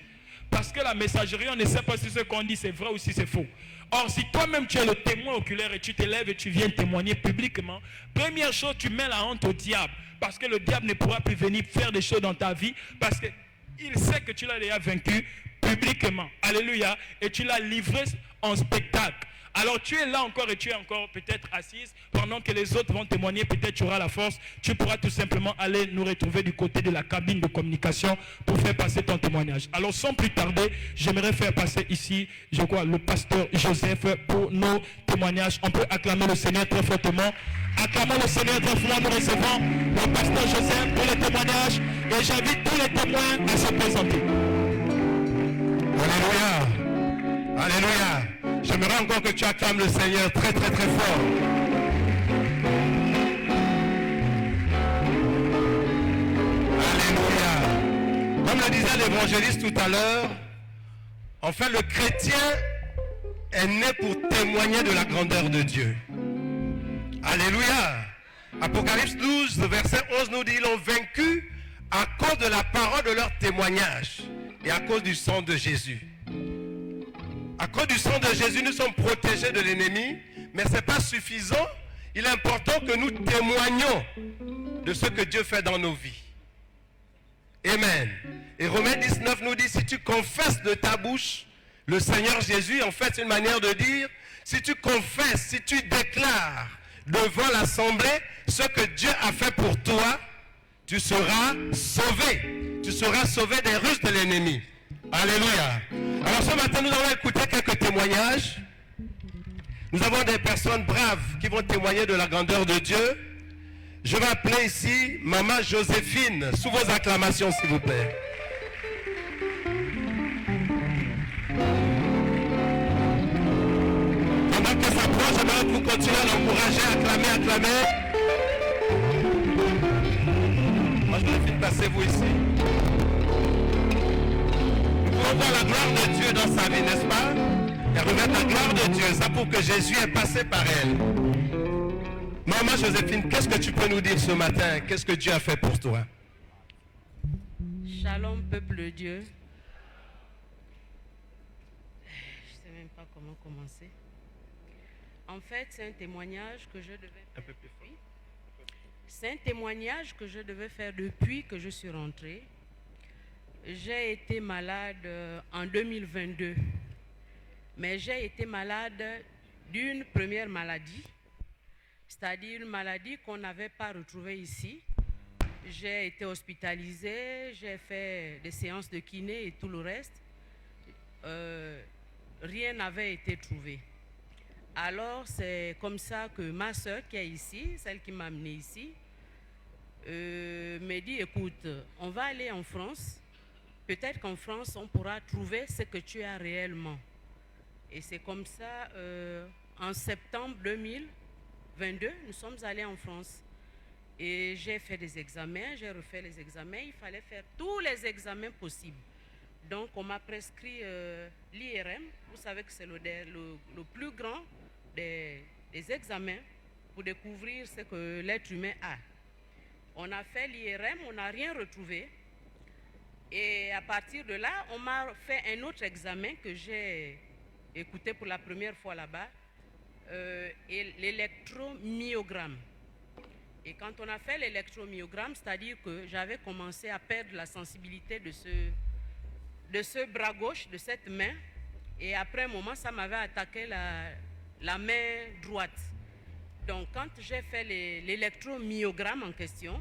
Parce que la messagerie, on ne sait pas si ce qu'on dit c'est vrai ou si c'est faux. Or, si toi-même tu es le témoin oculaire et tu te lèves et tu viens témoigner publiquement, première chose, tu mets la honte au diable. Parce que le diable ne pourra plus venir faire des choses dans ta vie parce qu'il sait que tu l'as déjà vaincu publiquement. Alléluia. Et tu l'as livré en spectacle. Alors tu es là encore et tu es encore peut-être assise pendant que les autres vont témoigner, peut-être tu auras la force, tu pourras tout simplement aller nous retrouver du côté de la cabine de communication pour faire passer ton témoignage. Alors sans plus tarder, j'aimerais faire passer ici, je crois, le pasteur Joseph pour nos témoignages. On peut acclamer le Seigneur très fortement. Acclamons le Seigneur très fortement, nous recevons le pasteur Joseph pour le témoignage et j'invite tous les témoins à se présenter. Alléluia. Alléluia. J'aimerais encore que tu acclames le Seigneur très très très fort. Alléluia. Comme le disait l'évangéliste tout à l'heure, en fait le chrétien est né pour témoigner de la grandeur de Dieu. Alléluia. Apocalypse 12, verset 11 nous dit, ils l'ont vaincu à cause de la parole de leur témoignage et à cause du sang de Jésus. À cause du sang de Jésus, nous sommes protégés de l'ennemi, mais ce n'est pas suffisant. Il est important que nous témoignions de ce que Dieu fait dans nos vies. Amen. Et Romains 19 nous dit, si tu confesses de ta bouche le Seigneur Jésus, en fait, c'est une manière de dire, si tu confesses, si tu déclares devant l'assemblée ce que Dieu a fait pour toi, tu seras sauvé. Tu seras sauvé des ruses de l'ennemi. Alléluia. Alors ce matin, nous allons écouter quelques témoignages. Nous avons des personnes braves qui vont témoigner de la grandeur de Dieu. Je vais appeler ici Maman Joséphine, sous vos acclamations s'il vous plaît. Pendant que ça prend, j'aimerais que vous continuez à l'encourager, acclamer. Moi Joséphine, passez-vous ici. Nous pouvons voir la gloire de Dieu dans sa vie, n'est-ce pas? Et remettre la gloire de Dieu, ça pour que Jésus est passé par elle. Maman Joséphine, qu'est-ce que tu peux nous dire ce matin? Qu'est-ce que Dieu a fait pour toi? Shalom, peuple de Dieu. Je ne sais même pas comment commencer. En fait, c'est un témoignage que je devais faire. Un peu plus fort. C'est un témoignage que je devais faire depuis que je suis rentrée. J'ai été malade en 2022. Mais j'ai été malade d'une première maladie, c'est-à-dire une maladie qu'on n'avait pas retrouvée ici. J'ai été hospitalisée, j'ai fait des séances de kiné et tout le reste. Rien n'avait été trouvé. Alors c'est comme ça que ma soeur qui est ici, celle qui m'a amenée ici, me dit, écoute, on va aller en France. Peut-être qu'en France, on pourra trouver ce que tu as réellement. Et c'est comme ça, en septembre 2022, nous sommes allés en France. Et j'ai fait des examens, j'ai refait les examens. Il fallait faire tous les examens possibles. Donc, on m'a prescrit l'IRM. Vous savez que c'est le plus grand des examens pour découvrir ce que l'être humain a. On a fait l'IRM, on n'a rien retrouvé. Et à partir de là, on m'a fait un autre examen que j'ai écouté pour la première fois là-bas, l'électromyogramme. Et quand on a fait l'électromyogramme, c'est-à-dire que j'avais commencé à perdre la sensibilité de ce bras gauche, de cette main, et après un moment, ça m'avait attaqué la main droite. Donc quand j'ai fait l'électromyogramme en question,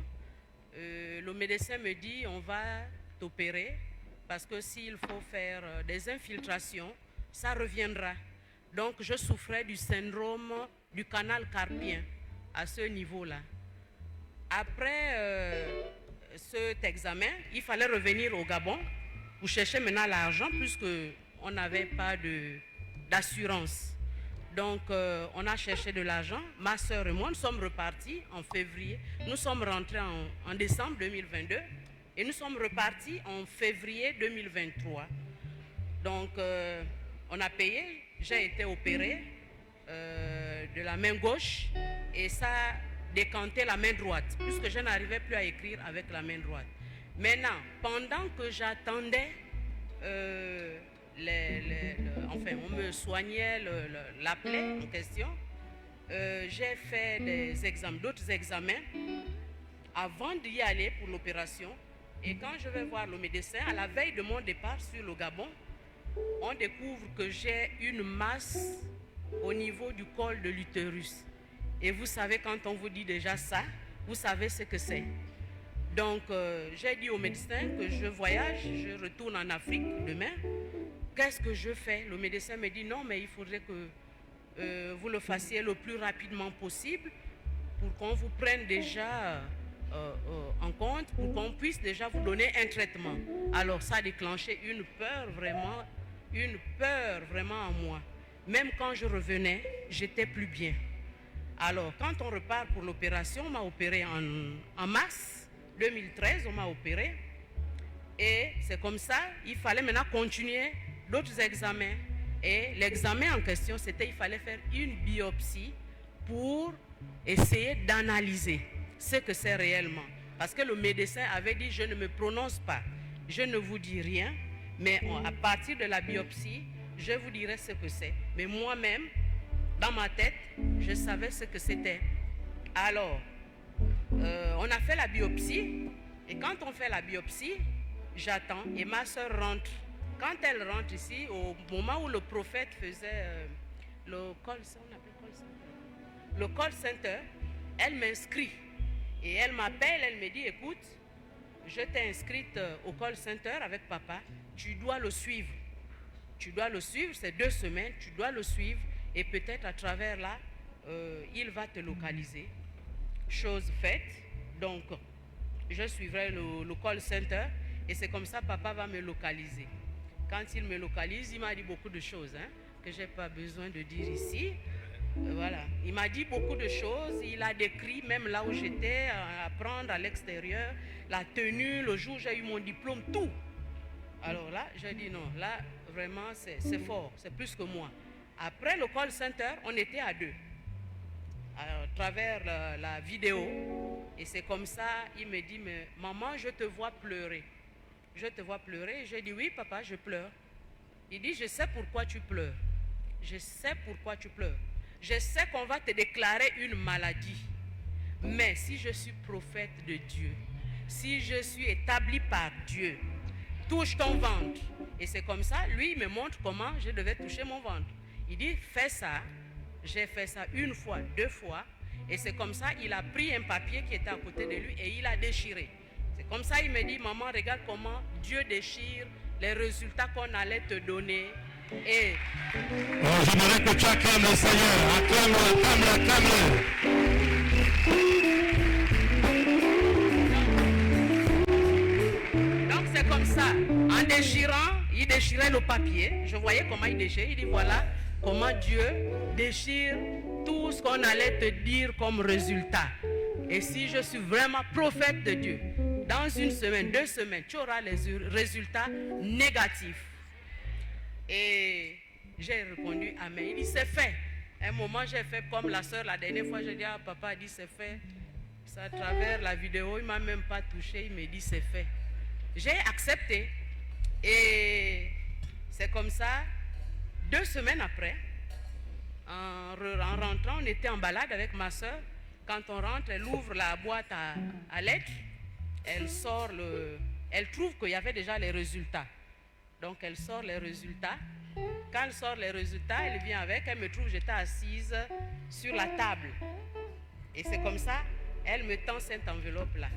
le médecin me dit on va t'opérer parce que s'il faut faire des infiltrations, ça reviendra. Donc je souffrais du syndrome du canal carpien à ce niveau-là. Après cet examen, il fallait revenir au Gabon pour chercher maintenant l'argent puisqu'on n'avait pas d'assurance. Donc on a cherché de l'argent. Ma soeur et moi, nous sommes repartis en février. Nous sommes rentrés en décembre 2022 et nous sommes repartis en février 2023. Donc on a payé. J'ai été opéré de la main gauche et ça a décanté la main droite puisque je n'arrivais plus à écrire avec la main droite. Maintenant, pendant que j'attendais, enfin, on me soignait la plaie en question, j'ai fait d'autres examens avant d'y aller pour l'opération. Et quand je vais voir le médecin, à la veille de mon départ sur le Gabon, on découvre que j'ai une masse au niveau du col de l'utérus. Et vous savez, quand on vous dit déjà ça, vous savez ce que c'est. Donc, j'ai dit au médecin que je voyage, je retourne en Afrique demain. Qu'est-ce que je fais? Le médecin me dit non, mais il faudrait que vous le fassiez le plus rapidement possible pour qu'on vous prenne déjà en compte, pour qu'on puisse déjà vous donner un traitement. Alors, ça a déclenché une peur vraiment en moi. Même quand je revenais, j'étais plus bien. Alors, quand on repart pour l'opération, on m'a opéré en mars 2013, on m'a opéré. Et c'est comme ça, il fallait maintenant continuer d'autres examens. Et l'examen en question, c'était il fallait faire une biopsie pour essayer d'analyser ce que c'est réellement. Parce que le médecin avait dit, je ne me prononce pas, je ne vous dis rien, mais à partir de la biopsie, je vous dirai ce que c'est. Mais moi-même, dans ma tête, je savais ce que c'était. Alors, on a fait la biopsie, et quand on fait la biopsie, j'attends, et ma soeur rentre. Quand elle rentre ici, au moment où le prophète faisait le call center, elle m'inscrit. Et elle m'appelle, elle me dit, écoute, je t'ai inscrite au call center avec papa, tu dois le suivre. Tu dois le suivre, c'est 2 semaines, tu dois le suivre. Et peut-être à travers là, il va te localiser. Chose faite, donc je suivrai le call center et c'est comme ça papa va me localiser. Quand il me localise, il m'a dit beaucoup de choses que je n'ai pas besoin de dire ici. Voilà, il m'a dit beaucoup de choses, il a décrit même là où j'étais, à apprendre à l'extérieur, la tenue, le jour où j'ai eu mon diplôme, tout. Alors là, j'ai dit non, là vraiment c'est fort, c'est plus que moi. Après le call center, on était à 2, à travers la vidéo. Et c'est comme ça, il me dit, mais maman, je te vois pleurer. Je te vois pleurer. J'ai dit, oui, papa, je pleure. Il dit, je sais pourquoi tu pleures. Je sais pourquoi tu pleures. Je sais qu'on va te déclarer une maladie. Mais si je suis prophète de Dieu, si je suis établi par Dieu, touche ton ventre. Et c'est comme ça, lui, il me montre comment je devais toucher mon ventre. Il dit, fais ça. J'ai fait ça 1 fois, 2 fois. Et c'est comme ça, il a pris un papier qui était à côté de lui et il a déchiré. C'est comme ça, il me dit, maman, regarde comment Dieu déchire les résultats qu'on allait te donner. Et... Oh, j'aimerais que tu acclames le Seigneur. Acclame-le, acclame-le. Donc c'est comme ça. En déchirant, il déchirait le papier. Je voyais comment il déchirait. Il dit, voilà comment Dieu déchire tout ce qu'on allait te dire comme résultat. Et si je suis vraiment prophète de Dieu, dans 1 semaine, 2 semaines, tu auras les résultats négatifs. Et j'ai répondu amen. Il dit, c'est fait. un moment, j'ai fait comme la soeur la dernière fois. J'ai dit, ah, papa a dit c'est fait. Ça, à travers la vidéo, il ne m'a même pas touché. Il me dit c'est fait. J'ai accepté. Et c'est comme ça, 2 semaines après, en rentrant, on était en balade avec ma soeur. Quand on rentre, elle ouvre la boîte à lettres. Elle sort elle trouve qu'il y avait déjà les résultats. Donc elle sort les résultats. Quand elle sort les résultats, elle vient avec. Elle me trouve, j'étais assise sur la table. Et c'est comme ça, elle me tend cette enveloppe-là.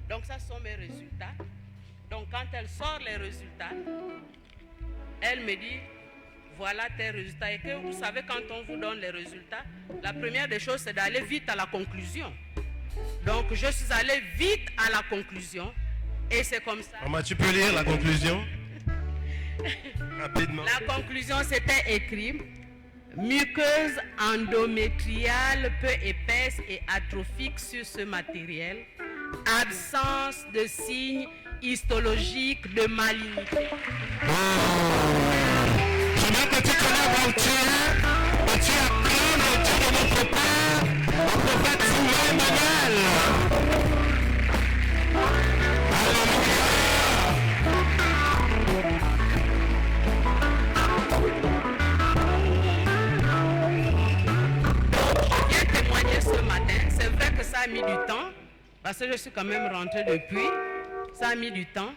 Donc ça sont mes résultats. Donc quand elle sort les résultats, elle me dit, voilà tes résultats. Et que vous savez, quand on vous donne les résultats, la première des choses, c'est d'aller vite à la conclusion. Donc je suis allée vite à la conclusion. Et c'est comme ça. Maman, tu peux lire la conclusion? Rapidement. La conclusion, c'était écrit: muqueuse endométriale peu épaisse et atrophique sur ce matériel, absence de signes histologiques de malignité. Je veux que tu connais mon Dieu, et tu acclames le Dieu de notre Père, le prophète Zuma Emmanuel. Ce matin, c'est vrai que ça a mis du temps, parce que je suis quand même rentrée depuis, ça a mis du temps,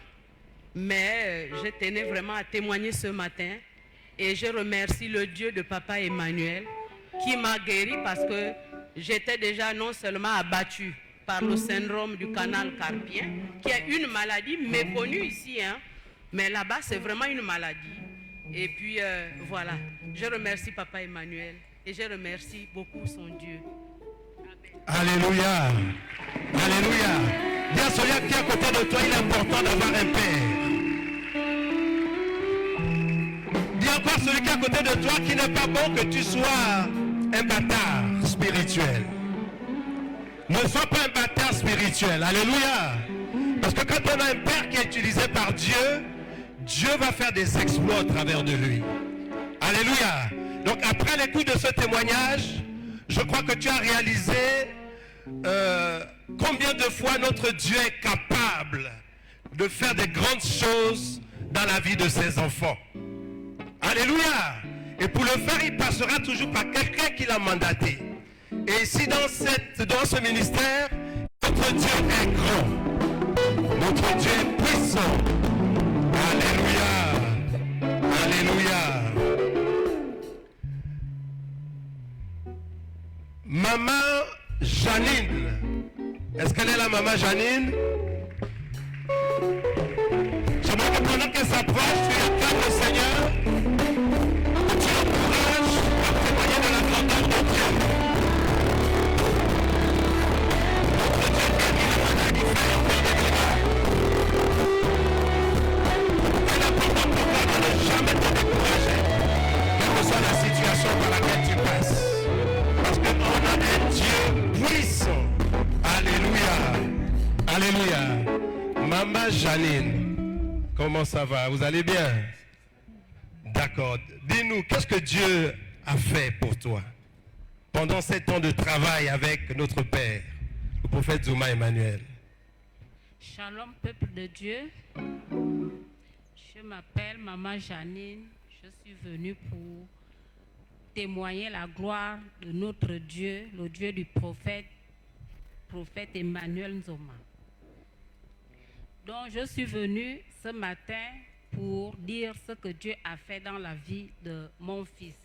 mais je tenais vraiment à témoigner ce matin et je remercie le Dieu de Papa Emmanuel qui m'a guéri parce que j'étais déjà non seulement abattue par le syndrome du canal carpien, qui est une maladie méconnue ici, hein, mais là-bas c'est vraiment une maladie. Et puis voilà, je remercie Papa Emmanuel et je remercie beaucoup son Dieu. Alléluia. Alléluia. Dis à celui qui est à côté de toi, il est important d'avoir un père. Dis encore à celui qui est à côté de toi qu'il n'est pas bon que tu sois un bâtard spirituel. Ne sois pas un bâtard spirituel. Alléluia. Parce que quand on a un père qui est utilisé par Dieu, Dieu va faire des exploits au travers de lui. Alléluia. Donc après l'écoute de ce témoignage, je crois que tu as réalisé combien de fois notre Dieu est capable de faire des grandes choses dans la vie de ses enfants. Alléluia. Et pour le faire, il passera toujours par quelqu'un qui l'a mandaté. Et ici, dans ce ministère, notre Dieu est grand. Notre Dieu est puissant. Alléluia. Alléluia. Maman Janine. Est-ce qu'elle est là, maman Janine? J'aimerais que pendant qu'elle s'approche, tu acclames le Seigneur, que tu l'encourages à témoigner de la grandeur de Dieu. Notre Dieu guérit la maladie, fait encore des miracles. C'est important pour toi de ne jamais te décourager, quelle que soit la situation par laquelle tu passes. Parce qu'on a un Dieu puissant. Alléluia. Alléluia. Maman Janine, comment ça va? Vous allez bien? D'accord. Dis-nous, qu'est-ce que Dieu a fait pour toi pendant 7 ans de travail avec notre Père, le prophète Zuma Emmanuel? Shalom, peuple de Dieu. Je m'appelle Maman Janine. Je suis venue pour témoigner la gloire de notre Dieu, le Dieu du prophète Emmanuel Nzoma. Donc je suis venue ce matin pour dire ce que Dieu a fait dans la vie de mon fils.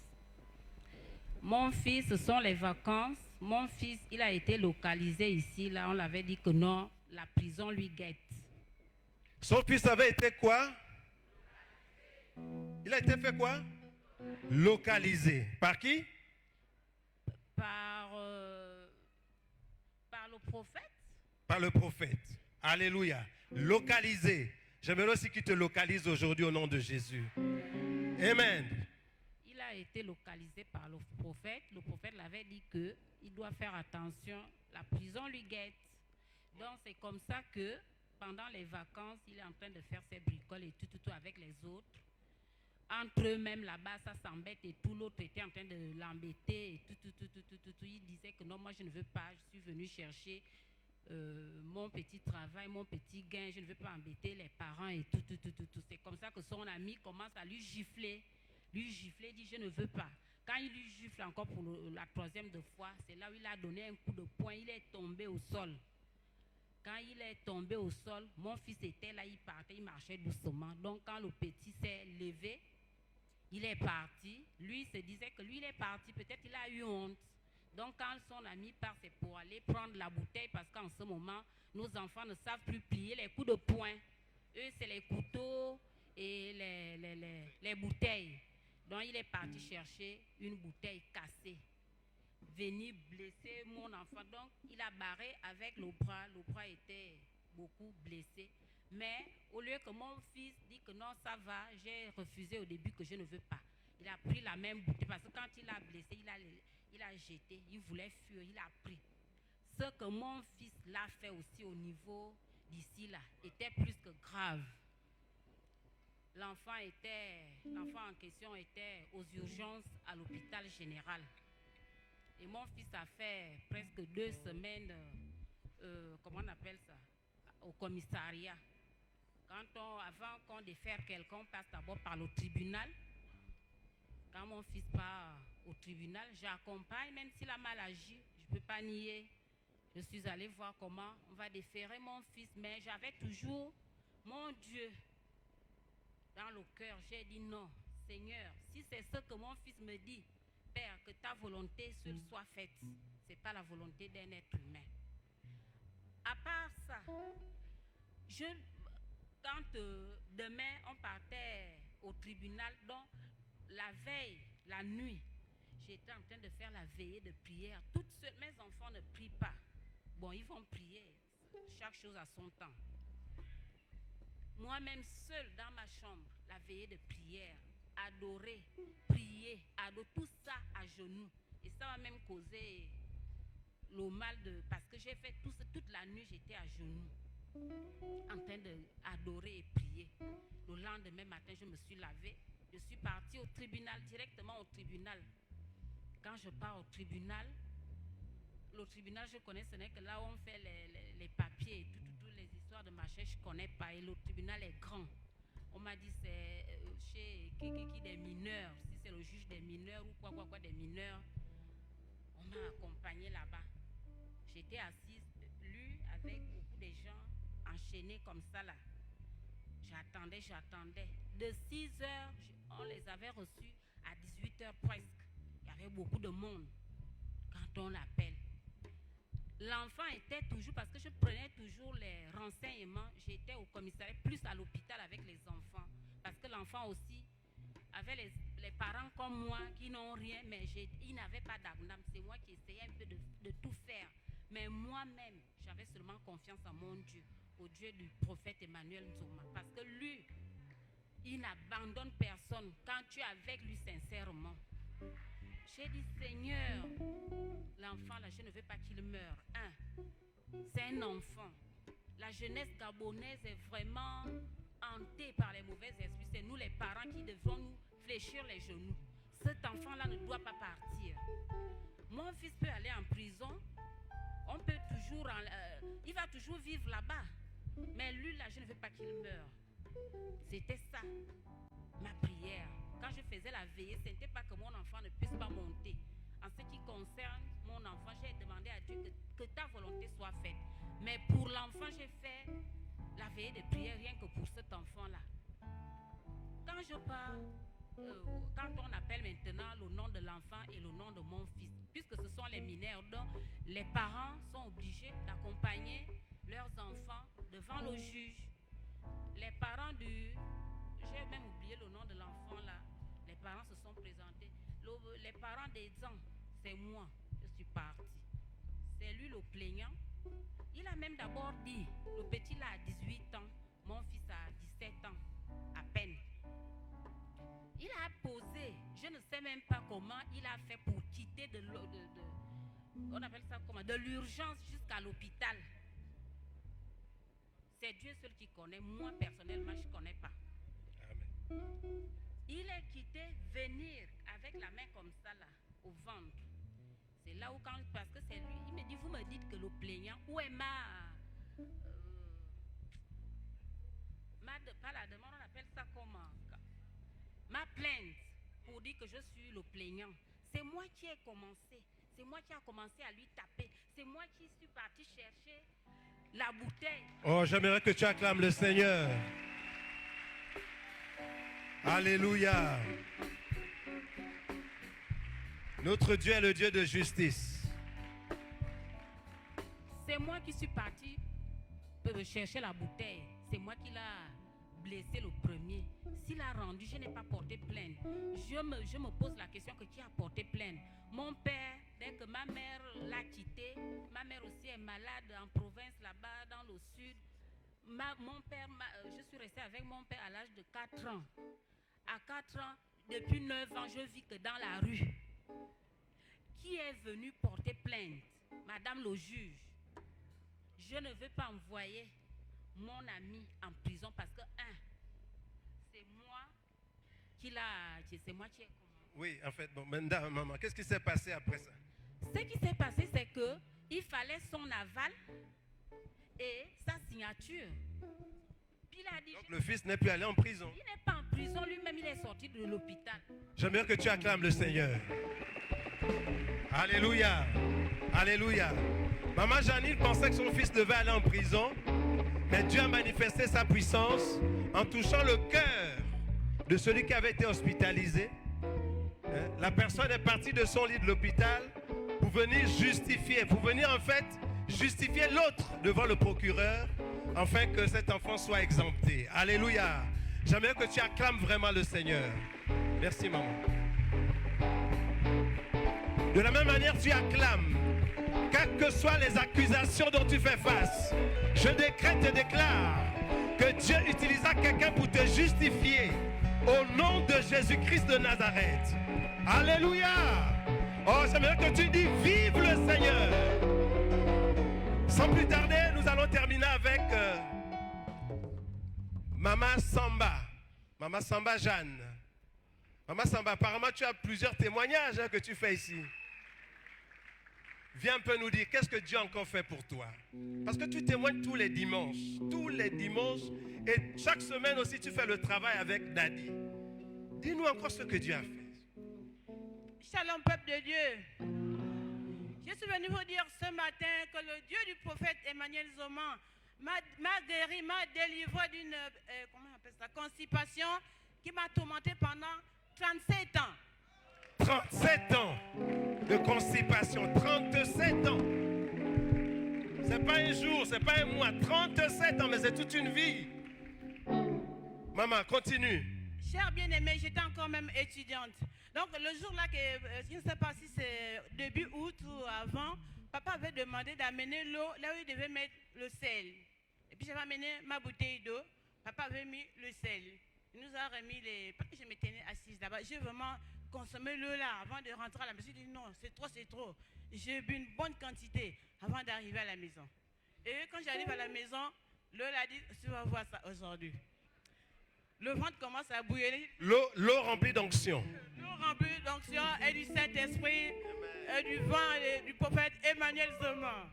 Mon fils, ce sont les vacances. Mon fils, il a été localisé ici. Là, on l'avait dit que non, la prison lui guette. Son fils avait été quoi? Il a été fait quoi? Localisé. Par qui? Par le prophète. Par le prophète. Alléluia. Localisé. J'aimerais aussi qu'il te localise aujourd'hui au nom de Jésus. Amen. Il a été localisé par le prophète. Le prophète l'avait dit qu'il doit faire attention. La prison lui guette. Donc c'est comme ça que pendant les vacances, il est en train de faire ses bricoles et tout avec les autres. Entre eux-mêmes là-bas, ça s'embête et tout. L'autre était en train de l'embêter et tout. Il disait que non, moi je ne veux pas. Je suis venu chercher mon petit travail, mon petit gain. Je ne veux pas embêter les parents et tout. C'est comme ça que son ami commence à lui gifler. Il dit je ne veux pas. Quand il lui gifle encore pour la troisième fois, c'est là où il a donné un coup de poing. Il est tombé au sol. Quand il est tombé au sol, mon fils était là, il partait, il marchait doucement. Donc quand le petit s'est levé, il est parti. Lui, il se disait que lui, il est parti. Peut-être il a eu honte. Donc quand son ami part, c'est pour aller prendre la bouteille parce qu'en ce moment, nos enfants ne savent plus plier les coups de poing. Eux, c'est les couteaux et les bouteilles. Donc il est parti chercher une bouteille cassée. Venir blesser mon enfant. Donc il a barré avec le bras. Le bras était beaucoup blessé. Mais au lieu que mon fils dit que non, ça va, j'ai refusé au début que je ne veux pas. Il a pris la même bouteille parce que quand il a blessé, il a jeté, il voulait fuir, il a pris. Ce que mon fils l'a fait aussi au niveau d'ici là était plus que grave. L'enfant en question était aux urgences à l'hôpital général. Et mon fils a fait presque 2 semaines, comment on appelle ça, au commissariat. Avant qu'on défère quelqu'un, on passe d'abord par le tribunal. Quand mon fils part au tribunal, j'accompagne, même s'il a mal agi, je ne peux pas nier. Je suis allée voir comment on va déférer mon fils, mais j'avais toujours mon Dieu dans le cœur. J'ai dit non, Seigneur, si c'est ce que mon fils me dit, Père, que ta volonté seule soit faite. Ce n'est pas la volonté d'un être humain. À part ça, quand demain on partait au tribunal, donc la veille, la nuit, j'étais en train de faire la veillée de prière. Toutes seules, mes enfants ne prient pas. Bon, ils vont prier, chaque chose à son temps. Moi-même seule dans ma chambre, la veillée de prière, adorer, prier, adorer, tout ça à genoux. Et ça m'a même causé le mal parce que j'ai fait toute la nuit, j'étais à genoux, en train d'adorer et prier. Le lendemain matin, je me suis lavée. Je suis partie au tribunal, directement au tribunal. Quand je pars au tribunal, le tribunal, je connais, ce n'est que là où on fait les papiers et toutes les histoires de machin, je ne connais pas. Et le tribunal est grand. On m'a dit c'est chez qui des mineurs, si c'est le juge des mineurs ou quoi des mineurs. On m'a accompagné là-bas. J'étais assise, lue avec beaucoup de gens enchaînés comme ça là. J'attendais. De 6 heures, on les avait reçus à 18 heures presque. Il y avait beaucoup de monde quand on appelle. L'enfant était toujours, parce que je prenais toujours les renseignements, j'étais au commissariat, plus à l'hôpital avec les enfants. Parce que l'enfant aussi avait les parents comme moi qui n'ont rien, mais ils n'avaient pas d'âme. C'est moi qui essayais un peu de tout faire. Mais moi-même, j'avais seulement confiance en mon Dieu, au Dieu du prophète Emmanuel Nzoma. Parce que lui, il n'abandonne personne quand tu es avec lui sincèrement. J'ai dit, Seigneur, l'enfant là, je ne veux pas qu'il meure. C'est un enfant. La jeunesse gabonaise est vraiment hantée par les mauvais esprits. C'est nous les parents qui devons nous fléchir les genoux. Cet enfant-là ne doit pas partir. Mon fils peut aller en prison. On peut toujours, il va toujours vivre là-bas. Mais lui là, je ne veux pas qu'il meure. C'était ça, ma prière. Quand je faisais la veillée, ce n'était pas que mon enfant ne puisse pas monter. En ce qui concerne mon enfant, j'ai demandé à Dieu que ta volonté soit faite. Mais pour l'enfant, j'ai fait la veillée de prière rien que pour cet enfant-là. Quand je parle, quand on appelle maintenant le nom de l'enfant et le nom de mon fils, puisque ce sont les mineurs, donc les parents sont obligés d'accompagner leurs enfants devant le juge. Les parents j'ai même oublié le nom de l'enfant là. Les parents se sont présentés. Les parents des gens, c'est moi. Je suis partie. C'est lui le plaignant. Il a même d'abord dit, le petit là a 18 ans, mon fils a 17 ans, à peine. Il a posé, je ne sais même pas comment il a fait pour quitter on appelle ça comment, de l'urgence jusqu'à l'hôpital. C'est Dieu seul qui connaît. Moi, personnellement, je ne connais pas. Amen. Il est quitté venir avec la main comme ça là, au ventre. C'est là où parce que c'est lui, il me dit, vous me dites que le plaignant, où est pas la demande, on appelle ça comment? Ma plainte pour dire que je suis le plaignant. C'est moi qui ai commencé. C'est moi qui ai commencé à lui taper. C'est moi qui suis parti chercher la bouteille. Oh, j'aimerais que tu acclames le Seigneur. Alléluia. Notre Dieu est le Dieu de justice. C'est moi qui suis parti chercher la bouteille. C'est moi qui l'a blessé le premier. S'il a rendu, je n'ai pas porté plainte. Je me pose la question que qui a porté plainte. Mon père, dès que ma mère l'a quitté, ma mère aussi est malade en province là-bas, dans le sud. Mon père, je suis restée avec mon père à l'âge de 4 ans. À 4 ans, depuis 9 ans, je vis que dans la rue. Qui est venu porter plainte? Madame le juge. Je ne veux pas envoyer mon ami en prison parce que, c'est moi qui ai commencé. Oui, en fait, bon, maman, qu'est-ce qui s'est passé après ça? Ce qui s'est passé, c'est que il fallait son aval et sa signature. Puis il a dit, donc le fils n'est plus allé en prison. Il n'est pas en prison, lui-même il est sorti de l'hôpital. J'aimerais que tu acclames le Seigneur. Alléluia. Alléluia. Maman Janine pensait que son fils devait aller en prison, mais Dieu a manifesté sa puissance en touchant le cœur de celui qui avait été hospitalisé. La personne est partie de son lit de l'hôpital pour venir justifier, justifier l'autre devant le procureur, afin que cet enfant soit exempté. Alléluia. J'aimerais que tu acclames vraiment le Seigneur. Merci, maman. De la même manière, tu acclames. Quelles que soient les accusations dont tu fais face, je décrète et déclare que Dieu utilisera quelqu'un pour te justifier au nom de Jésus-Christ de Nazareth. Alléluia. Oh, j'aimerais que tu dis vive le Seigneur. Sans plus tarder, nous allons terminer avec Maman Samba. Maman Samba Jeanne. Maman Samba, apparemment tu as plusieurs témoignages que tu fais ici. Viens un peu nous dire qu'est-ce que Dieu a encore fait pour toi. Parce que tu témoignes tous les dimanches. Tous les dimanches. Et chaque semaine aussi tu fais le travail avec Daddy. Dis-nous encore ce que Dieu a fait. Shalom peuple de Dieu. Je suis venu vous dire ce matin que le Dieu du prophète Emmanuel Zoman m'a guéri, m'a délivré d'une constipation qui m'a tourmenté pendant 37 ans. 37 ans de constipation, 37 ans. C'est pas un jour, c'est pas un mois, 37 ans, mais c'est toute une vie. Maman, continue. Cher bien-aimé, j'étais encore même étudiante. Donc le jour là, je ne sais pas si c'est début août ou avant, papa avait demandé d'amener l'eau là où il devait mettre le sel. Et puis j'avais amené ma bouteille d'eau, papa avait mis le sel. Il nous a remis les... Parce que je me tenais assise là-bas, j'ai vraiment consommé l'eau là avant de rentrer à la maison. Je me suis dit non, c'est trop. J'ai bu une bonne quantité avant d'arriver à la maison. Et quand j'arrive à la maison, l'eau a dit, tu vas voir ça aujourd'hui. Le ventre commence à bouillir. L'eau remplie d'onction. L'eau remplie d'onction et du Saint-Esprit, et du vent et du prophète Emmanuel Zoman.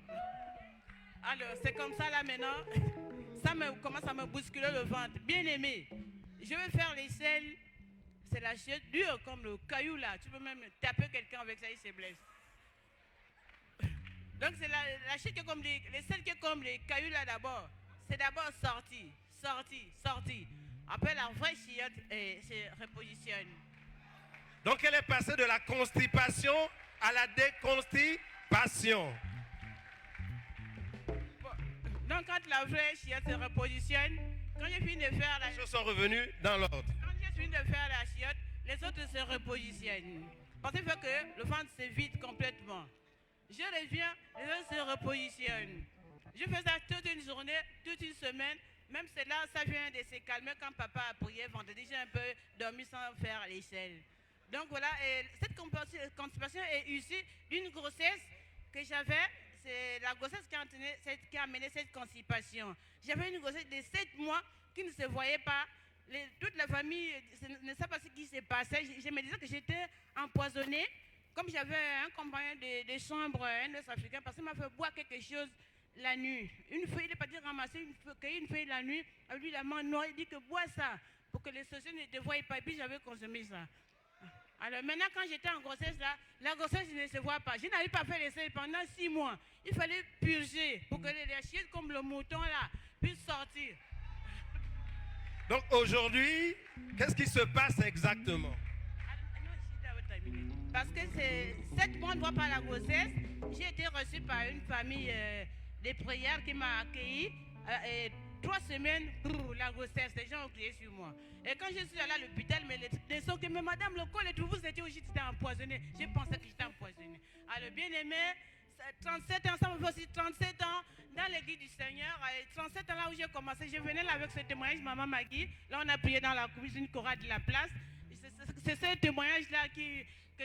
Alors, c'est comme ça là maintenant. Ça commence à me bousculer le ventre. Bien aimé, je vais faire les selles. C'est la chair dure comme le caillou là. Tu peux même taper quelqu'un avec ça, il se blesse. Donc c'est la chair qui est comme les selles qui est comme les cailloux là d'abord. C'est d'abord sorti. Après la vraie chiotte se repositionne. Donc elle est passée de la constipation à la déconstipation. Bon. Donc quand la vraie chiotte se repositionne, quand j'ai fini de faire la... Les choses sont revenues dans l'ordre. Quand j'ai fini de faire la chiotte, les autres se repositionnent. Parce qu'il faut que le ventre se vide complètement. Je reviens, les autres se repositionnent. Je fais ça toute une journée, toute une semaine. Même c'est là, ça vient de se calmer quand papa a prié vendredi. J'ai un peu dormi sans faire les selles. Donc voilà, et cette constipation est issue d'une grossesse que j'avais. C'est la grossesse qui a amené cette constipation. J'avais une grossesse de 7 mois qui ne se voyait pas. toute la famille ne sait pas ce qui s'est passé. Je me disais que j'étais empoisonnée. Comme j'avais un compagnon de chambre, un Ouest-Africain, parce qu'il m'a fait boire quelque chose la nuit. Une feuille, il est parti ramasser une feuille la nuit. Avec lui, la main noire, il dit que bois ça pour que les sociétés ne te voient pas. Et puis j'avais consommé ça. Alors maintenant, quand j'étais en grossesse, là, la grossesse ne se voit pas. Je n'arrive pas à faire les selles pendant 6 mois. Il fallait purger pour que les chiens comme le mouton là puissent sortir. Donc aujourd'hui, qu'est-ce qui se passe exactement? Parce que c'est 7 mois par la grossesse, j'ai été reçue par une famille de prières qui m'a accueilli. Et 3 semaines pour la grossesse, les gens ont crié sur moi. Et quand je suis allée à l'hôpital, les gens que mais madame, le col et tout, vous étiez aussi empoisonné. J'ai pensé que j'étais empoisonné. Alors bien aimé, 37 ans, ça me fait aussi 37 ans dans l'église du Seigneur. Et 37 ans là où j'ai commencé, je venais là avec ce témoignage, maman Maggie. Là on a prié dans la cuisine chorale de la place. C'est ce témoignage-là que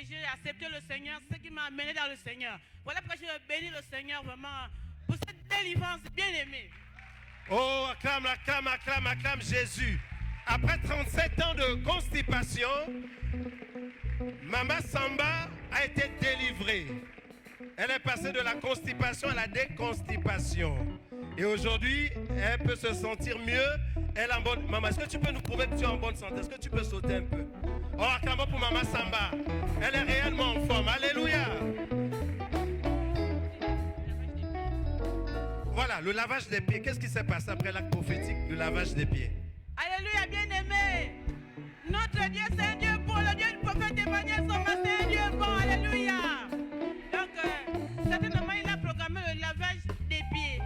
j'ai accepté le Seigneur, c'est ce qui m'a amené dans le Seigneur. Voilà pourquoi je bénis le Seigneur vraiment pour cette délivrance bien aimée. Oh, acclame Jésus. Après 37 ans de constipation, Maman Samba a été délivrée. Elle est passée de la constipation à la déconstipation. Et aujourd'hui, elle peut se sentir mieux. Elle est en bonne... Maman, est-ce que tu peux nous prouver que tu es en bonne santé? Est-ce que tu peux sauter un peu? Oh, acclamons pour Maman Samba. Elle est réellement en forme. Alléluia. Voilà, le lavage des pieds. Qu'est-ce qui s'est passé après l'acte prophétique? Le lavage des pieds. Alléluia, bien-aimé. Notre Dieu, c'est un Dieu bon. Le Dieu du prophète Emmanuel, c'est un Dieu bon. Alléluia. Donc, certainement, il a programmé le lavage des pieds.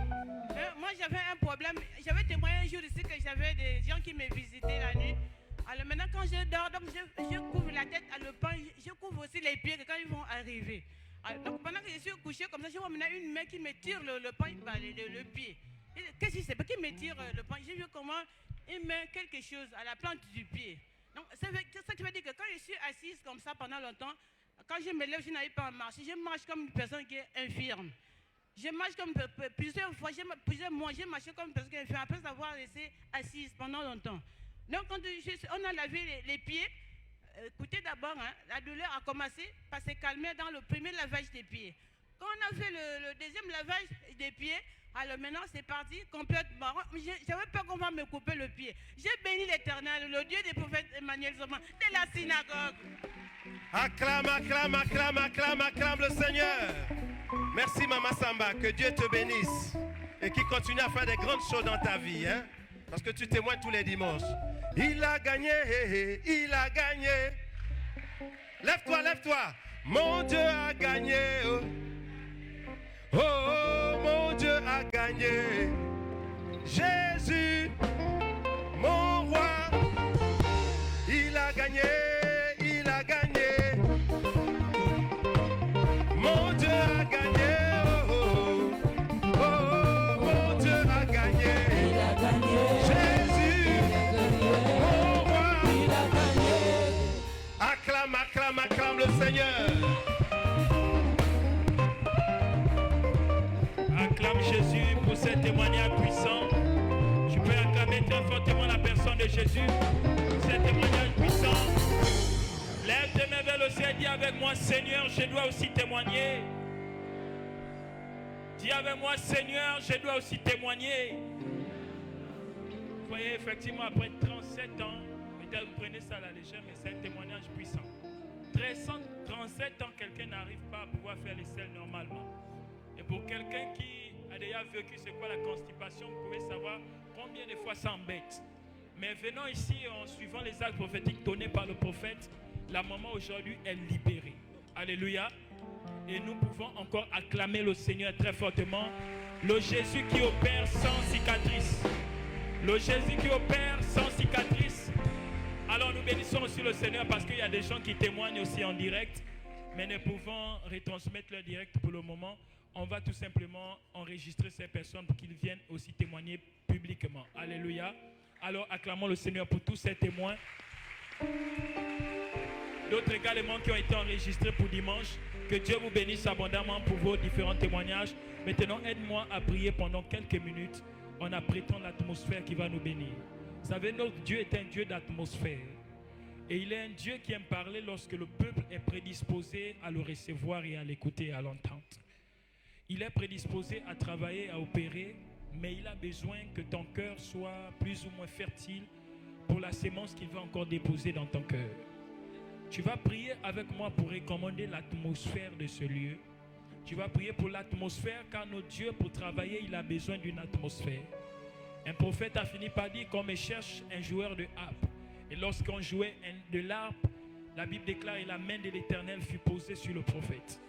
Moi, j'avais un problème. J'avais témoigné un jour ici que j'avais des gens qui me visitaient la nuit. Alors maintenant, quand je dors, donc je couvre la tête à le pain. Je couvre aussi les pieds quand ils vont arriver. Alors, donc pendant que je suis couché comme ça, je vois maintenant une main qui me tire le pain, le pied. Qu'est-ce qui se passe? Qui me tire le pain? J'ai vu comment il met quelque chose à la plante du pied. Donc, ça qui veut dire que quand je suis assise comme ça pendant longtemps, quand je me lève, je n'arrive pas à marcher. Je marche comme une personne qui est infirme. Je marche comme plusieurs fois, plusieurs mois, j'ai marché comme une personne qui est infirme après avoir resté assise pendant longtemps. Donc, quand on a lavé les pieds, écoutez d'abord, hein, la douleur a commencé par se calmer dans le premier lavage des pieds. Quand on a fait le deuxième lavage des pieds, alors maintenant c'est parti complètement. J'avais peur qu'on va me couper le pied. J'ai béni l'Éternel, le Dieu des prophètes Emmanuel Zoman, de la synagogue. Acclame le Seigneur. Merci Maman Samba, que Dieu te bénisse et qu'il continue à faire des grandes choses dans ta vie, hein? Parce que tu témoignes tous les dimanches. Il a gagné, il a gagné. Lève-toi. Mon Dieu a gagné. Oh, mon Dieu a gagné. Jésus, mon roi, il a gagné, il a gagné. Mon Dieu a gagné. Oh, mon Dieu a gagné. Il a gagné. Jésus, mon roi, Il a gagné. acclame le Seigneur. Acclame Jésus pour ce témoignage puissant. Tu peux acclamer très fortement la personne de Jésus pour ce témoignage puissant. Lève tes mains vers le ciel, dis avec moi, Seigneur, je dois aussi témoigner. Dis avec moi, Seigneur, je dois aussi témoigner. Vous voyez, effectivement, après 37 ans, peut-être vous prenez ça à la légère, mais c'est un témoignage puissant. 37 ans, quelqu'un n'arrive pas à pouvoir faire les selles normalement. Et pour quelqu'un qui a déjà vécu c'est quoi la constipation, vous pouvez savoir combien de fois ça embête. Mais venons ici en suivant les actes prophétiques donnés par le prophète, la maman aujourd'hui est libérée. Alléluia. Et nous pouvons encore acclamer le Seigneur très fortement. Le Jésus qui opère sans cicatrice. Le Jésus qui opère sans cicatrice. Alors nous bénissons aussi le Seigneur parce qu'il y a des gens qui témoignent aussi en direct. Mais ne pouvant retransmettre leur direct pour le moment, on va tout simplement enregistrer ces personnes pour qu'ils viennent aussi témoigner publiquement. Alléluia. Alors acclamons le Seigneur pour tous ces témoins. D'autres également qui ont été enregistrés pour dimanche. Que Dieu vous bénisse abondamment pour vos différents témoignages. Maintenant, aide-moi à prier pendant quelques minutes en apprêtant l'atmosphère qui va nous bénir. Vous savez, notre Dieu est un Dieu d'atmosphère. Et il est un Dieu qui aime parler lorsque le peuple est prédisposé à le recevoir et à l'écouter et à l'entendre. Il est prédisposé à travailler, à opérer, mais il a besoin que ton cœur soit plus ou moins fertile pour la sémence qu'il va encore déposer dans ton cœur. Tu vas prier avec moi pour recommander l'atmosphère de ce lieu. Tu vas prier pour l'atmosphère, car notre Dieu, pour travailler, il a besoin d'une atmosphère. Un prophète a fini par dire qu'on me cherche un joueur de harpe. Et lorsqu'on jouait de l'harpe, la Bible déclare et la main de l'Éternel fut posée sur le prophète.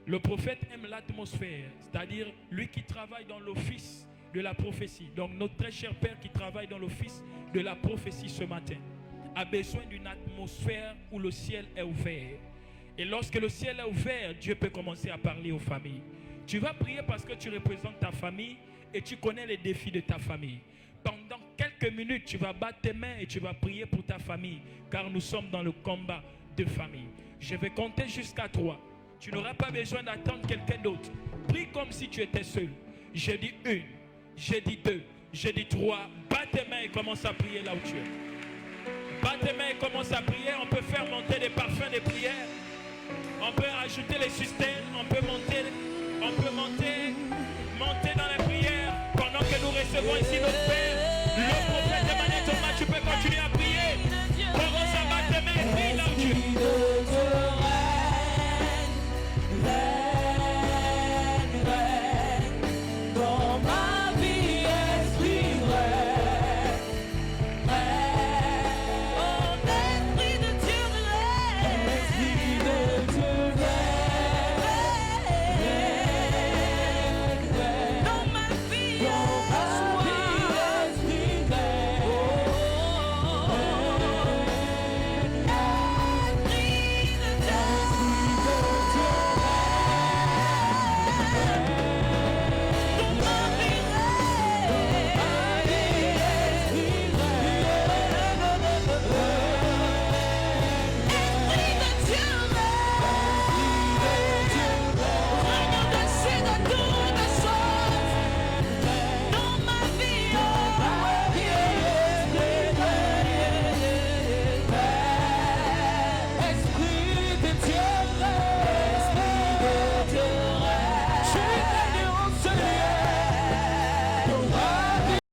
Le prophète aime l'atmosphère, c'est-à-dire lui qui travaille dans l'office de la prophétie. Donc notre très cher Père qui travaille dans l'office de la prophétie ce matin a besoin d'une atmosphère où le ciel est ouvert. Et lorsque le ciel est ouvert, Dieu peut commencer à parler aux familles. Tu vas prier parce que tu représentes ta famille et tu connais les défis de ta famille. Pendant quelques minutes, tu vas battre tes mains et tu vas prier pour ta famille, car nous sommes dans le combat de famille. Je vais compter jusqu'à 3. Tu n'auras pas besoin d'attendre quelqu'un d'autre. Prie comme si tu étais seul. J'ai dit 1, j'ai dit 2, j'ai dit 3. Bats tes mains et commence à prier là où tu es. Bats tes mains et commence à prier. On peut faire monter des parfums de prière. On peut ajouter les systèmes. On peut monter